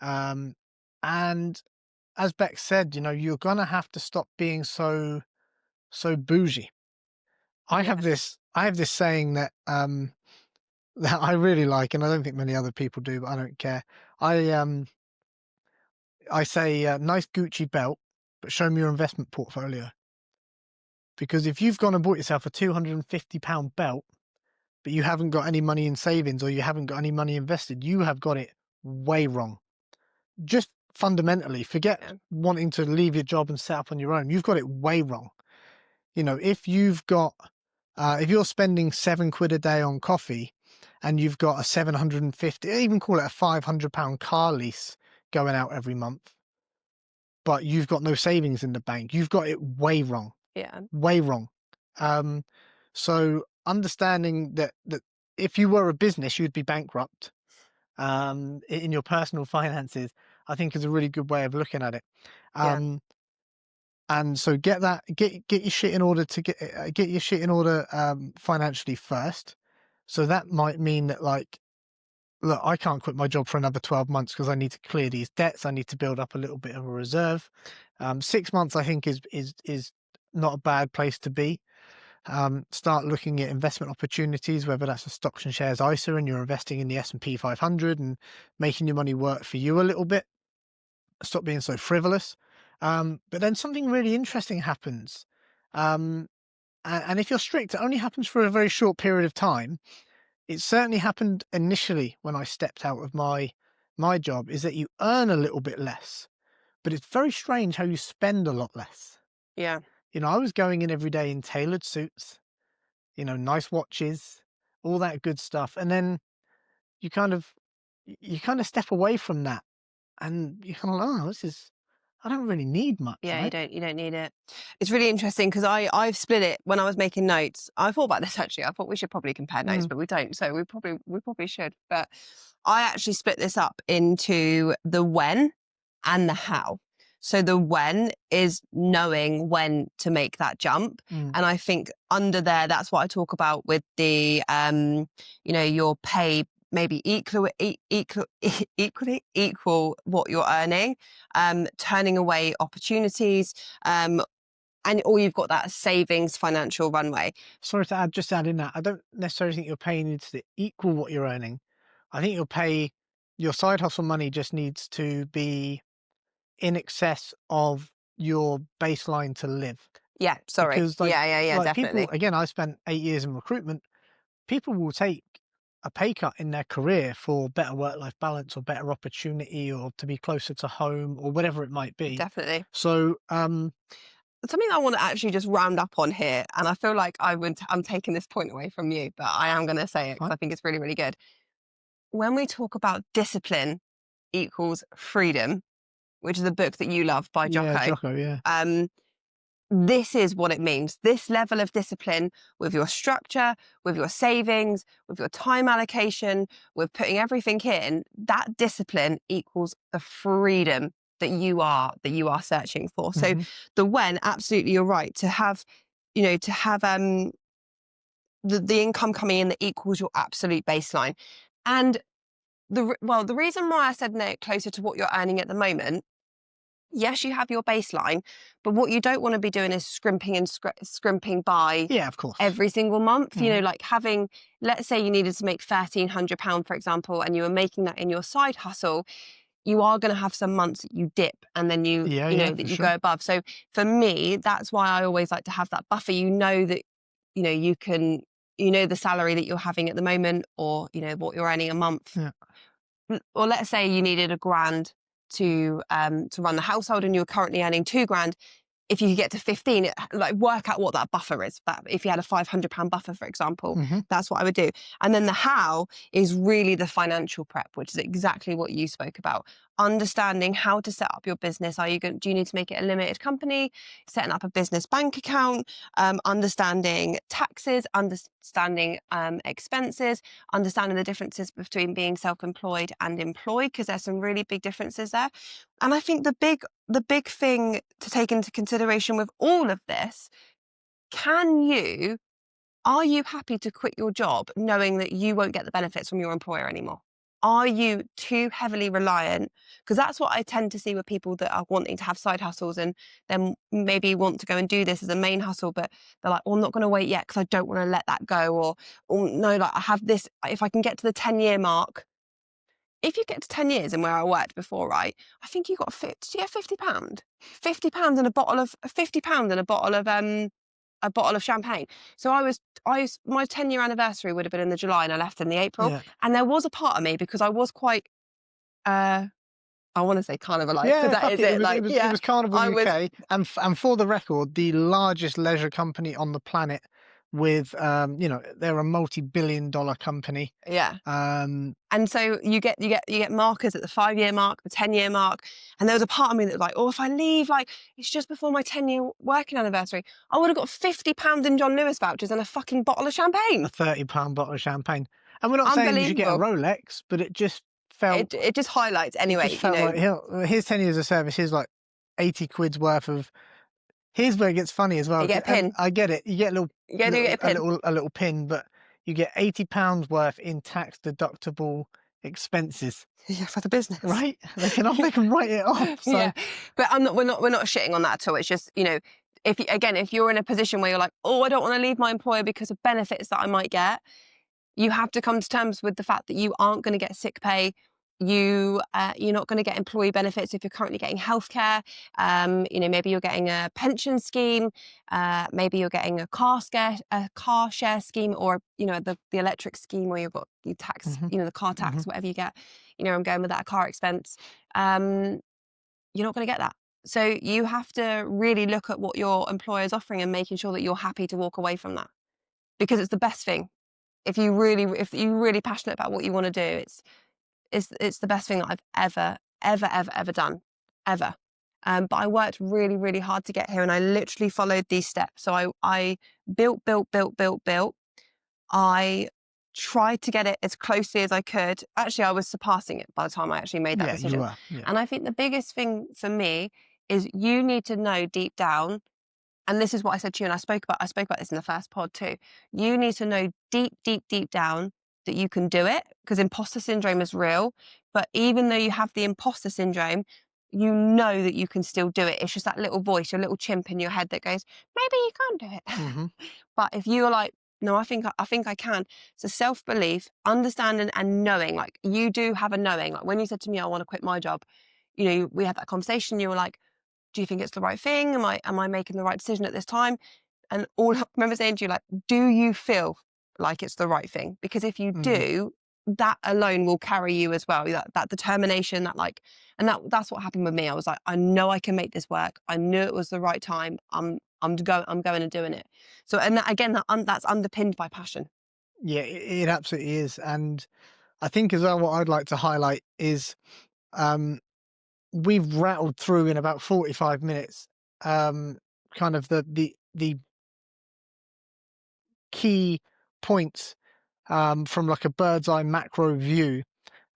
And as Beck said, you're going to have to stop being so bougie. I have Yes. this saying that that I really like, and I don't think many other people do, but I don't care. I say nice Gucci belt, but show me your investment portfolio. Because if you've gone and bought yourself a £250 belt, but you haven't got any money in savings, or you haven't got any money invested, you have got it way wrong. Just fundamentally, forget wanting to leave your job and set up on your own. You've got it way wrong. If you've got, if you're spending £7 a day on coffee, and you've got a 750, even call it a £500 car lease going out every month, but you've got no savings in the bank, you've got it way wrong. Yeah. Way wrong. So understanding that if you were a business, you'd be bankrupt in your personal finances, I think is a really good way of looking at it. And so get your shit in order to get your shit in order financially first. So that might mean that, like, look, I can't quit my job for another 12 months because I need to clear these debts. I need to build up a little bit of a reserve. 6 months, I think, is not a bad place to be. Start looking at investment opportunities, whether that's a stocks and shares ISA and you're investing in the S&P 500 and making your money work for you a little bit. Stop being so frivolous. But then something really interesting happens. And if you're strict, it only happens for a very short period of time. It certainly happened initially when I stepped out of my job, is that you earn a little bit less, but it's very strange how you spend a lot less. Yeah. I was going in every day in tailored suits, nice watches, all that good stuff. And then you kind of step away from that, and you kind of like, oh, I don't really need much. Yeah, Right? you don't need it. It's really interesting because I've split it when I was making notes. I thought about this actually. I thought we should probably compare notes, but we don't. So we probably should. But I actually split this up into the when and the how. So the when is knowing when to make that jump. And I think under there, that's what I talk about with the your pay maybe equal what you're earning, turning away opportunities, or you've got that savings financial runway. Sorry to add in that. I don't necessarily think your pay needs to equal what you're earning. I think your side hustle money just needs to be in excess of your baseline to live. Yeah, sorry. Because definitely. people, again, I spent 8 years in recruitment. People will take a pay cut in their career for better work-life balance or better opportunity or to be closer to home or whatever it might be. Definitely. So something I want to actually just round up on here, and I feel like I'm taking this point away from you, but I am going to say it because I think it's really, really good. When we talk about discipline equals freedom, which is a book that you love by Jocko. Yeah, Jocko, yeah. This is what it means. This level of discipline with your structure, with your savings, with your time allocation, with putting everything in, that discipline equals the freedom that you are searching for. So the when, absolutely, you're right, to have the income coming in that equals your absolute baseline. And the reason why I said no, closer to what you're earning at the moment, yes, you have your baseline, but what you don't want to be doing is scrimping by of course, every single month. Like having, let's say you needed to make £1,300, for example, and you were making that in your side hustle, you are going to have some months that you dip and then you go above. So for me, that's why I always like to have that buffer. That, you can, the salary that you're having at the moment, or, what you're earning a month. Yeah. Or let's say you needed £1,000 to run the household and you're currently earning £2,000. if you could get to 15, like work out what that buffer is. That if you had a £500 buffer, for example, that's what I would do. And then the how is really the financial prep, which is exactly what you spoke about. Understanding how to set up your business. Do you need to make it a limited company? Setting up a business bank account, understanding taxes, understanding expenses, understanding the differences between being self-employed and employed, because there's some really big differences there. And I think the big thing to take into consideration with all of this, are you happy to quit your job knowing that you won't get the benefits from your employer anymore? Are you too heavily reliant? Because that's what I tend to see with people that are wanting to have side hustles and then maybe want to go and do this as a main hustle, but they're like, oh, I'm not going to wait yet because I don't want to let that go. Or, oh, no, like I have this, if I can get to the 10-year mark. If you get to 10 years and where I worked before, right, I think you got did you get £50? £50 and a bottle of a bottle of champagne. So my 10-year anniversary would have been in the July and I left in the April. Yeah. And there was a part of me, because I was quite, I want to say carnivalized, Yeah, because that is it. It was Carnival UK, and for the record, the largest leisure company on the planet. With they're a multi-billion-dollar company. Yeah. And so you get markers at the 5-year mark, the 10-year mark, and there was a part of me that was like, oh, if I leave, like it's just before my 10-year working anniversary, I would have got £50 in John Lewis vouchers and a fucking bottle of champagne, a £30 bottle of champagne. And we're not saying you should get a Rolex, but it just felt it just highlights anyway. It just felt like here's 10 years of service. Here's like 80 quid's worth of. Here's where it gets funny as well. You get a pin. I get it. You get a little pin, but you get £80 worth in tax deductible expenses. Yeah, for the business, right? They can write it off. So. Yeah, but we're not shitting on that at all. It's just, if you're in a position where you're like, oh, I don't want to leave my employer because of benefits that I might get, you have to come to terms with the fact that you aren't going to get sick pay. You're not going to get employee benefits if you're currently getting healthcare. Maybe you're getting a pension scheme. Maybe you're getting a car share scheme, or the electric scheme where you've got your tax, the car tax, whatever you get. I'm going with that car expense. You're not going to get that. So you have to really look at what your employer is offering and making sure that you're happy to walk away from that, because it's the best thing. If you're really passionate about what you want to do, it's the best thing that I've ever done, ever. But I worked really, really hard to get here, and I literally followed these steps. So I built. I tried to get it as closely as I could. Actually, I was surpassing it by the time I actually made that decision. You were. Yeah. And I think the biggest thing for me is you need to know deep down, and this is what I said to you, and I spoke about this in the first pod too. You need to know deep down that you can do it, because imposter syndrome is real. But even though you have the imposter syndrome, you know that you can still do it. It's just that little voice, your little chimp in your head that goes, maybe you can't do it. But if you're like, no, I think I can. So self-belief, understanding and knowing, like you do have a knowing. Like when you said to me, I want to quit my job, we had that conversation. You were like, do you think it's the right thing? Am I making the right decision at this time? And I remember saying to you, like, do you feel like it's the right thing? Because if you do, that alone will carry you as well. That determination, that's what happened with me. I was like, I know I can make this work. I knew it was the right time. I'm going and doing it. So, and that's underpinned by passion. Yeah, it absolutely is. And I think as well, what I'd like to highlight is, we've rattled through in about 45 minutes, kind of the key points, from like a bird's eye macro view.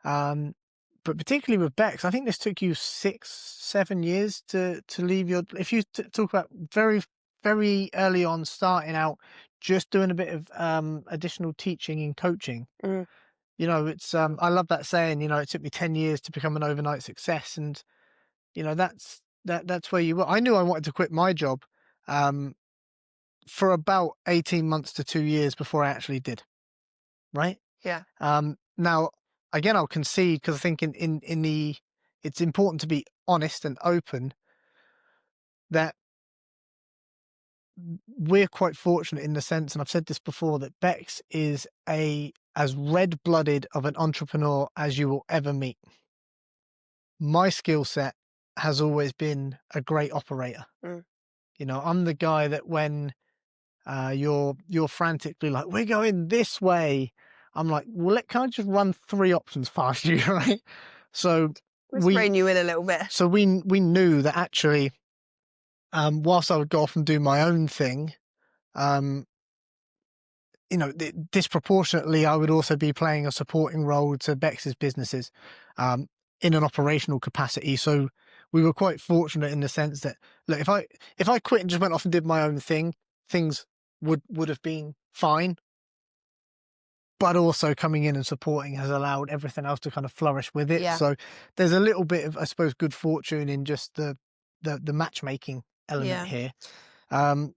But particularly with Bex, I think this took you 6-7 years to leave your. If you talk about very, very early on, starting out, just doing a bit of additional teaching and coaching. It's I love that saying. It took me 10 years to become an overnight success, and that's where you were. I knew I wanted to quit my job for about 18 months to 2 years before I actually did. Right? Yeah. Now, again, I'll concede, because I think it's important to be honest and open, that we're quite fortunate in the sense, and I've said this before, that Bex is as red-blooded of an entrepreneur as you will ever meet. My skill set has always been a great operator. You know, I'm the guy that when you're frantically like, we're going this way, I'm like, well, can I just run 3 options past you, right? So Let's rein you in a little bit. So we knew that actually, whilst I would go off and do my own thing, you know, disproportionately, I would also be playing a supporting role to Bex's businesses, in an operational capacity. So we were quite fortunate in the sense that, look, if I quit and just went off and did my own thing, things would have been fine. But also coming in and supporting has allowed everything else to kind of flourish with it. Yeah. So there's a little bit of, I suppose, good fortune in just the matchmaking element Yeah. here.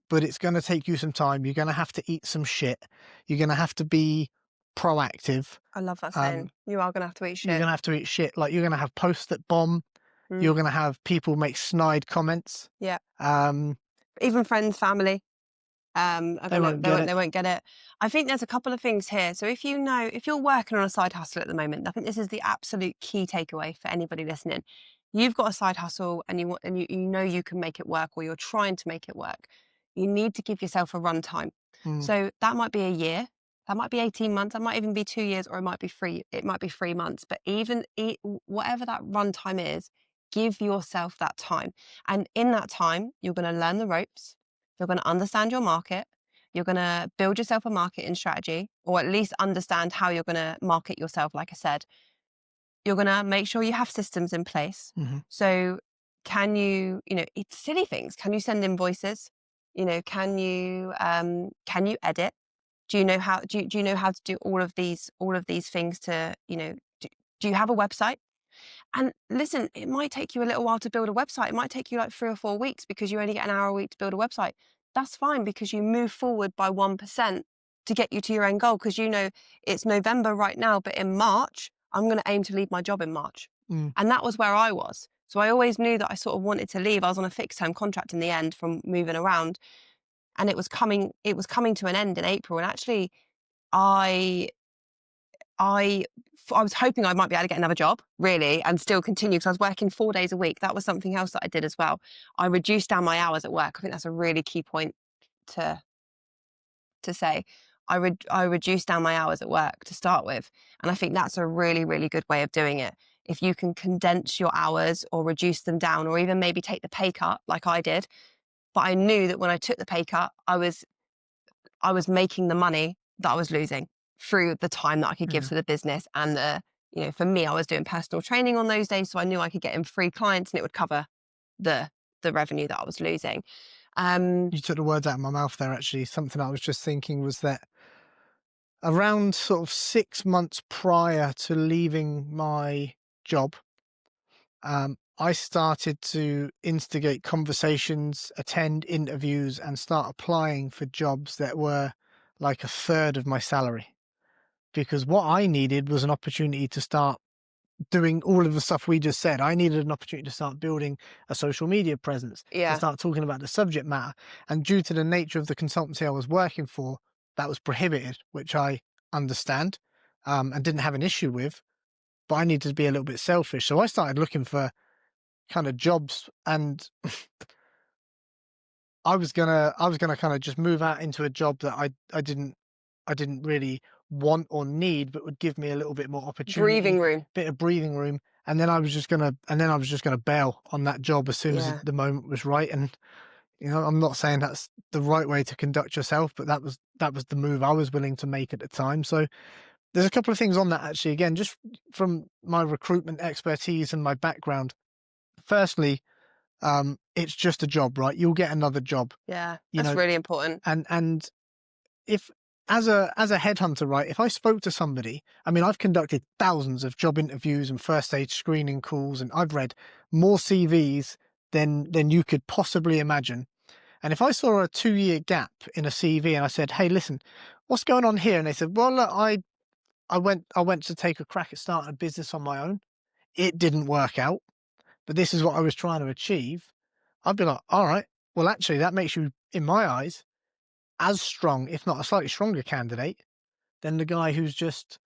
But it's going to take you some time. You're going to have to eat some shit. You're going to have to be proactive. I love that saying. You are going to have to eat You're shit. going to have to eat shit. Like, you're going to have posts that bomb. You're going to have people make snide comments. Yeah. Um, Even friends, family. They won't get it. I think there's a couple of things here. So if you're working on a side hustle at the moment, I think this is the absolute key takeaway for anybody listening. You've got a side hustle and you know you can make it work, or you're trying to make it work. You need to give yourself a run time. So that might be a year, that might be 18 months, that might even be 2 years, or it might be 3 months. But whatever that run time is, give yourself that time. And in that time, you're going to learn the ropes. You're going to understand your market. You're going to build yourself a marketing strategy, or at least understand how you're going to market yourself. Like I said, you're going to make sure you have systems in place. So can you, it's silly things. Can you send invoices? Can you edit? Do you know how, do you know how to do all of these things to, do you have a website? And listen, it might take you a little while to build a website. It might take you like 3 or 4 weeks because you only get an hour a week to build a website. That's fine, because you move forward by 1% to get you to your end goal. Because it's November right now, but in March, I'm going to aim to leave my job in March. And that was where I was. So I always knew that I sort of wanted to leave. I was on a fixed term contract in the end from moving around. And it was coming to an end in April. And actually, I was hoping I might be able to get another job, really, and still continue, because I was working 4 days a week. That was something else that I did as well. I reduced down my hours at work. I think that's a really key point to say. I reduced down my hours at work to start with. And I think that's a really, really good way of doing it. If you can condense your hours or reduce them down, or even maybe take the pay cut like I did. But I knew that when I took the pay cut, I was making the money that I was losing through the time that I could give to the business. And for me, I was doing personal training on those days, so I knew I could get in free clients and it would cover the revenue that I was losing. You took the words out of my mouth there, actually. Something I was just thinking was that around sort of 6 months prior to leaving my job, I started to instigate conversations, attend interviews, and start applying for jobs that were like a third of my salary. Because what I needed was an opportunity to start doing all of the stuff we just said. I needed an opportunity to start building a social media presence, to start talking about the subject matter. And due to the nature of the consultancy I was working for, that was prohibited, which I understand, and didn't have an issue with. But I needed to be a little bit selfish. So I started looking for kind of jobs, and I was gonna kind of just move out into a job that I didn't really want or need, but would give me a little bit more opportunity, bit of breathing room. And then I was just gonna bail on that job as soon as the moment was right. And I'm not saying that's the right way to conduct yourself, but that was the move I was willing to make at the time. So there's a couple of things on that, actually, again, just from my recruitment expertise and my background. Firstly, it's just a job, right? You'll get another job. Yeah, that's really important. And if as a headhunter, right, if I spoke to somebody, I mean, I've conducted thousands of job interviews and first stage screening calls, and I've read more CVs than you could possibly imagine. And if I saw a 2-year gap in a CV and I said, "Hey, listen, what's going on here?" And they said, "Well, look, I went to take a crack at starting a business on my own. It didn't work out, but this is what I was trying to achieve." I'd be like, "All right, well, actually, that makes you, in my eyes, as strong, if not a slightly stronger candidate than the guy who's just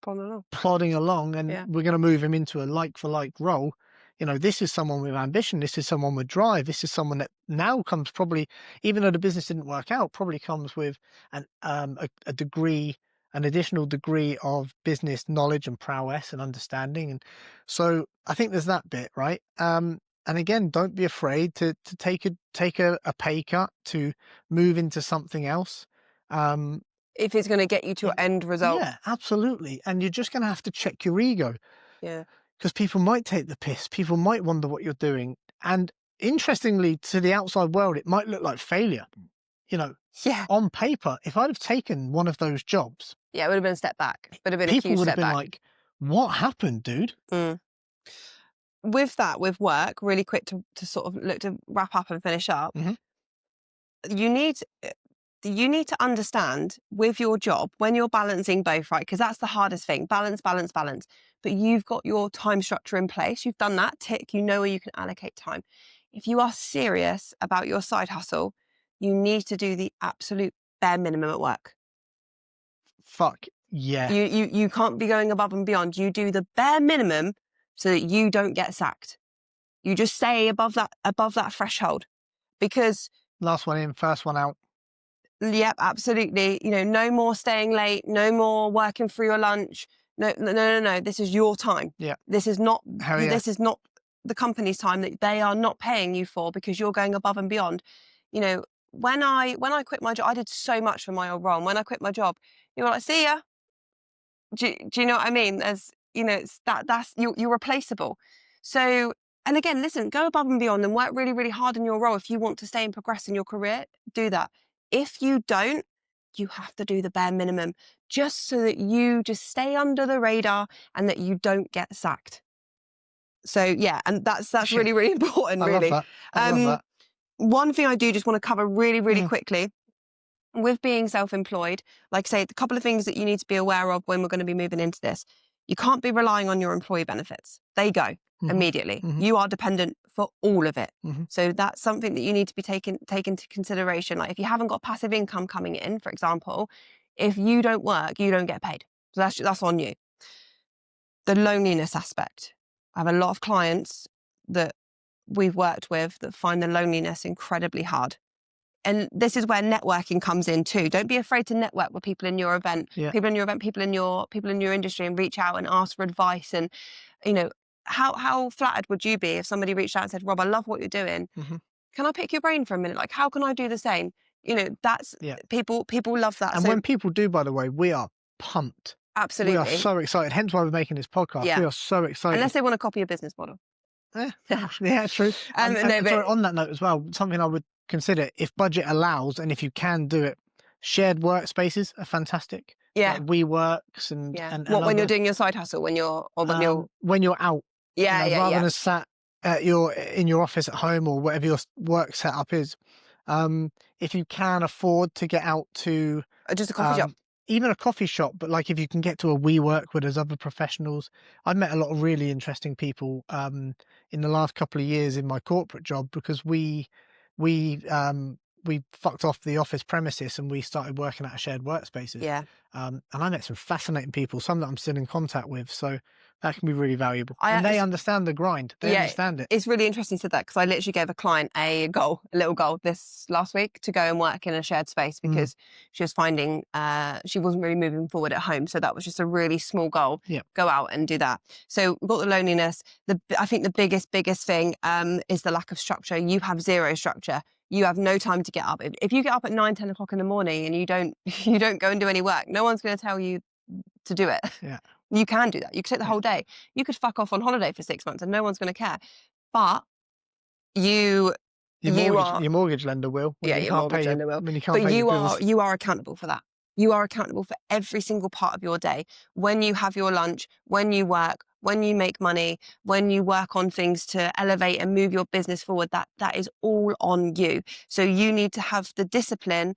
plodding along, and we're going to move him into a like for like role. You know, this is someone with ambition. This is someone with drive. This is someone that now comes probably, even though the business didn't work out, probably comes with a degree, an additional degree of business knowledge and prowess and understanding. And so I think there's that bit, right? And again, don't be afraid to take a pay cut, to move into something else. If it's going to get you to your end result. Yeah, absolutely. And you're just going to have to check your ego. Yeah. Because people might take the piss. People might wonder what you're doing. And interestingly, to the outside world, it might look like failure. You know, Yeah. on paper, if I'd have taken one of those jobs, yeah, it would have been a step back. It would have been people a huge would have step been back. like, what happened, dude? With that, with work, really quick to sort of look to wrap up and finish up, you need to understand with your job when you're balancing both, right? Because that's the hardest thing, balance. But you've got your time structure in place. You've done that, tick, you know where you can allocate time. If you are serious about your side hustle, you need to do the absolute bare minimum at work. Fuck yeah. You can't be going above and beyond. You do the bare minimum so that you don't get sacked. You just stay above that threshold, because Last one in, first one out. Yep, absolutely. You know, no more staying late, no more working through your lunch. No. This is your time. Yeah. This is not Hell yeah. this is not the company's time that they are not paying you for, because you're going above and beyond. You know, when I quit my job, I did so much for my old role. And when I quit my job, you were like, see ya. Do you know what I mean? As you know, it's that's you're replaceable. So, and again, listen, go above and beyond and work really, really hard in your role. If you want to stay and progress in your career, do that. If you don't, you have to do the bare minimum, just so that you just stay under the radar and that you don't get sacked. So yeah, and that's really, really important, really. Love that. I love that. One thing I do just want to cover really, really quickly, with being self-employed, like I say, a couple of things that you need to be aware of when we're going to be moving into this. You can't be relying on your employee benefits. They go immediately. You are dependent for all of it. So that's something that you need to be taken into consideration. Like if you haven't got passive income coming in, for example, if you don't work, you don't get paid. So that's on you. The loneliness aspect. I have a lot of clients that we've worked with that find the loneliness incredibly hard. And this is where networking comes in too. Don't be afraid to network with people in your event, people in your industry, and reach out and ask for advice. And, you know, how flattered would you be if somebody reached out and said, Rob, I love what you're doing. Can I pick your brain for a minute? Like, how can I do the same? You know, that's people love that. And when people do, by the way, we are pumped. Absolutely. We are so excited. Hence why we're making this podcast. We are so excited. Unless they want to copy a business model. Yeah, true. Sorry, on that note as well, something I would consider, if budget allows and if you can do it, shared workspaces are fantastic. Like WeWorks and when you're doing your side hustle, when you're out. Rather than sat in your office at home or whatever your work setup is. If you can afford to get out to just a coffee shop. Even a coffee shop, but like if you can get to a WeWork where there's other professionals. I've met a lot of really interesting people in the last couple of years in my corporate job, because we fucked off the office premises and we started working out of shared workspaces. And I met some fascinating people, some that I'm still in contact with. So that can be really valuable. And they understand the grind. They understand it. It's really interesting you said that, because I literally gave a client a little goal this last week to go and work in a shared space, because she was finding she wasn't really moving forward at home. So that was just a really small goal. Go out and do that. So we've got the loneliness. I think the biggest thing is the lack of structure. You have zero structure. You have no time to get up. If you get up at 9, 10 o'clock in the morning and you don't go and do any work, no one's going to tell you to do it. You can do that. You could take the whole day. You could fuck off on holiday for 6 months and no one's going to care. But your mortgage lender will. Your mortgage lender will. But you are accountable for that. You are accountable for every single part of your day. When you have your lunch, when you work, when you make money, when you work on things to elevate and move your business forward, that is all on you. So you need to have the discipline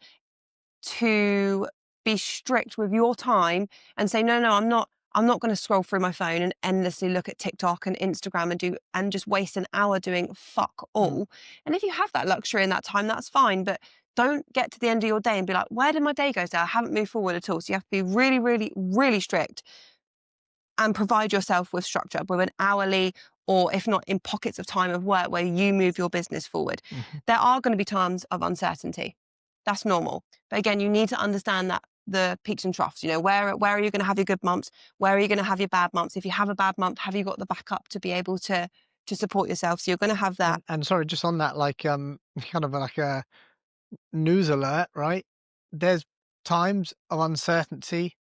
to be strict with your time and say, no, I'm not going to scroll through my phone and endlessly look at TikTok and Instagram and just waste an hour doing fuck all. And if you have that luxury and that time, that's fine. But don't get to the end of your day and be like, where did my day go? So I haven't moved forward at all. So you have to be really, really, really strict and provide yourself with structure, with an hourly or if not in pockets of time of work where you move your business forward. There are going to be times of uncertainty. That's normal. But again, you need to understand that the peaks and troughs, where are you going to have your good months? Where are you going to have your bad months? If you have a bad month, have you got the backup to be able to support yourself? So you're going to have that. And sorry, just on that, like, kind of like a news alert, right? There's times of uncertainty,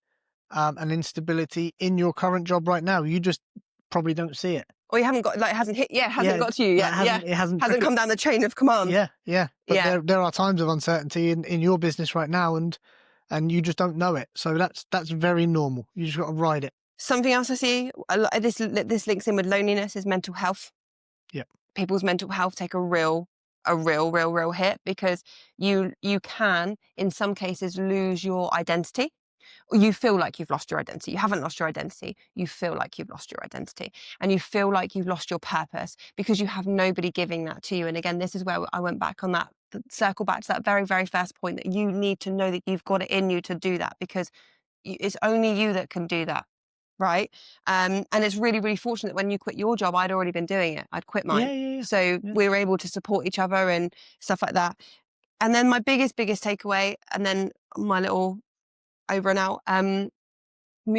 and instability in your current job right now. You just probably don't see it. Or you haven't got, like, it hasn't hit, hasn't got to you yet. It hasn't come down the chain of command. Yeah. But there are times of uncertainty in your business right now, and you just don't know it. So that's very normal. You just got to ride it. Something else I see, this links in with loneliness, is mental health. Yeah. People's mental health take a real hit, because you can, in some cases, lose your identity. Or you feel like you've lost your identity. You haven't lost your identity. You feel like you've lost your identity. And you feel like you've lost your purpose because you have nobody giving that to you. And again, this is where I went back on that, circle back to that very, very first point, that you need to know that you've got it in you to do that, because it's only you that can do that. Right. And it's really, really fortunate that when you quit your job, I'd already been doing it. I'd quit mine. Yeah. So we were able to support each other and stuff like that. And then my biggest takeaway, and then my little over and out,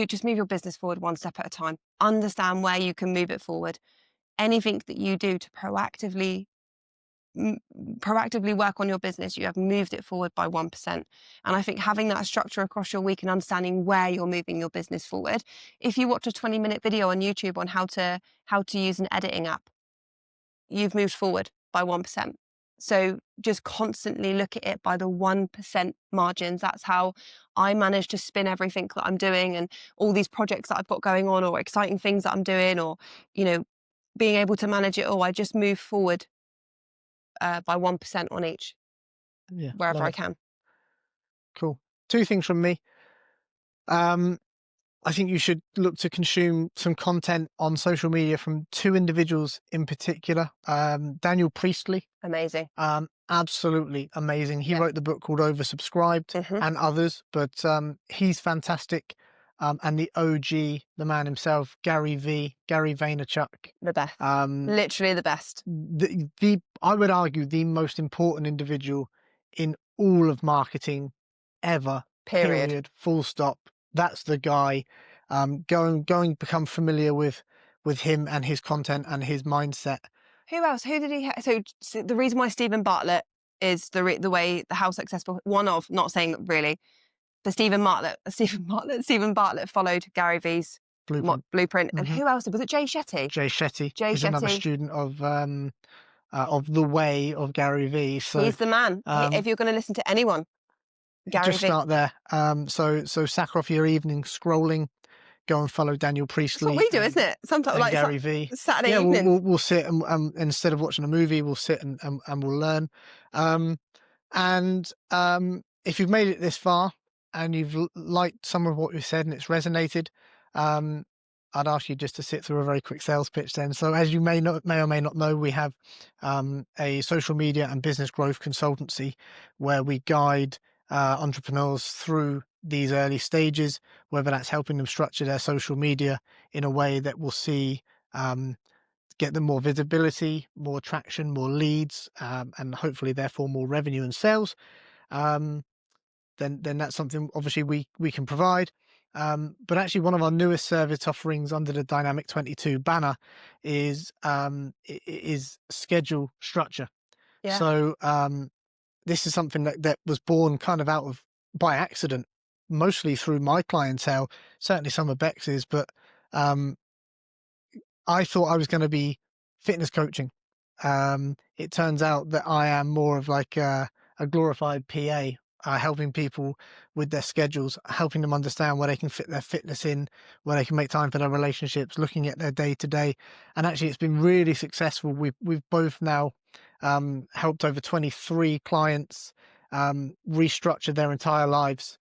just move your business forward one step at a time. Understand where you can move it forward. Anything that you do to proactively work on your business, you have moved it forward by 1%. And I think having that structure across your week and understanding where you're moving your business forward. If you watch a 20-minute video on YouTube on how to use an editing app, you've moved forward by 1%. So just constantly look at it by the 1% margins. That's how I manage to spin everything that I'm doing, and all these projects that I've got going on, or exciting things that I'm doing, or, being able to manage it all. I just move forward by 1% on each, wherever I can. Cool. 2 things from me. I think you should look to consume some content on social media from 2 individuals in particular. Daniel Priestley. Amazing. Absolutely amazing. He wrote the book called Oversubscribed, and others, but he's fantastic. And the OG, the man himself, Gary Vaynerchuk. The best. Literally the best. I would argue the most important individual in all of marketing ever. Period. Full stop. That's the guy. Become familiar with him and his content and his mindset. Who else? Who did he? So the reason why Stephen Bartlett is the way how successful, one of, not saying that really, but Stephen Bartlett followed Gary V's blueprint. And who else? Was it Jay Shetty? Jay Shetty. He's another student of the way of Gary V. So he's the man. If you're going to listen to anyone, Gary just V. start there. So sack off your evening scrolling. Go and follow Daniel Priestley. That's what we do, isn't it? Sometimes, like Gary V. Saturday evening. We'll sit and instead of watching a movie, we'll sit and we'll learn. If you've made it this far and you've liked some of what we've said and it's resonated, I'd ask you just to sit through a very quick sales pitch then. So as you may or may not know, we have a social media and business growth consultancy where we guide entrepreneurs through these early stages, whether that's helping them structure their social media in a way that will see get them more visibility, more traction, more leads, and hopefully therefore more revenue and sales. Then that's something obviously we can provide. But actually one of our newest service offerings under the Dynamic 22 banner is schedule structure. Yeah. So this is something that was born kind of by accident, mostly through my clientele, certainly some of Bex's, but I thought I was going to be fitness coaching. It turns out that I am more of like a glorified PA, helping people with their schedules, helping them understand where they can fit their fitness in, where they can make time for their relationships, looking at their day to day. And actually it's been really successful. We've both now helped over 23 clients restructure their entire lives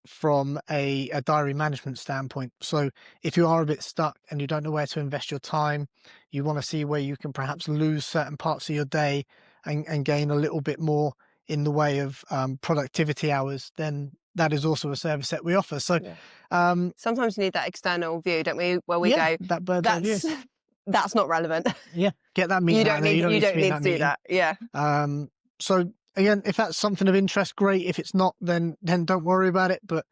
from a diary management standpoint. So if you are a bit stuck and you don't know where to invest your time, you want to see where you can perhaps lose certain parts of your day and gain a little bit more in the way of productivity hours, then that is also a service that we offer. So sometimes you need that external view, don't we? Where we go, that bird's eye view. that's not relevant. Yeah, get that meat You out don't of there. need, You don't you need to don't be in need that to do meeting. that. Yeah. So again, if that's something of interest, great. If it's not, then don't worry about it. But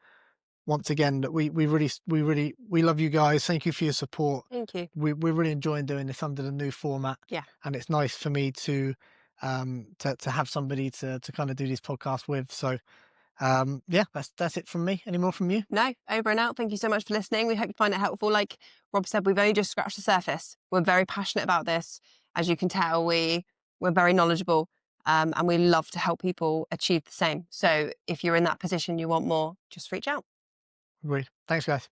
once again, that we really love you guys. Thank you for your support. Thank you. We're really enjoying doing this under the new format. Yeah. And it's nice for me to have somebody to kind of do these podcasts with. So yeah, that's it from me. Any more from you? No, over and out. Thank you so much for listening. We hope you find it helpful. Like Rob said, we've only just scratched the surface. We're very passionate about this. As you can tell, we're very knowledgeable, and we love to help people achieve the same. So if you're in that position, you want more, just reach out. Agreed. Thanks, guys.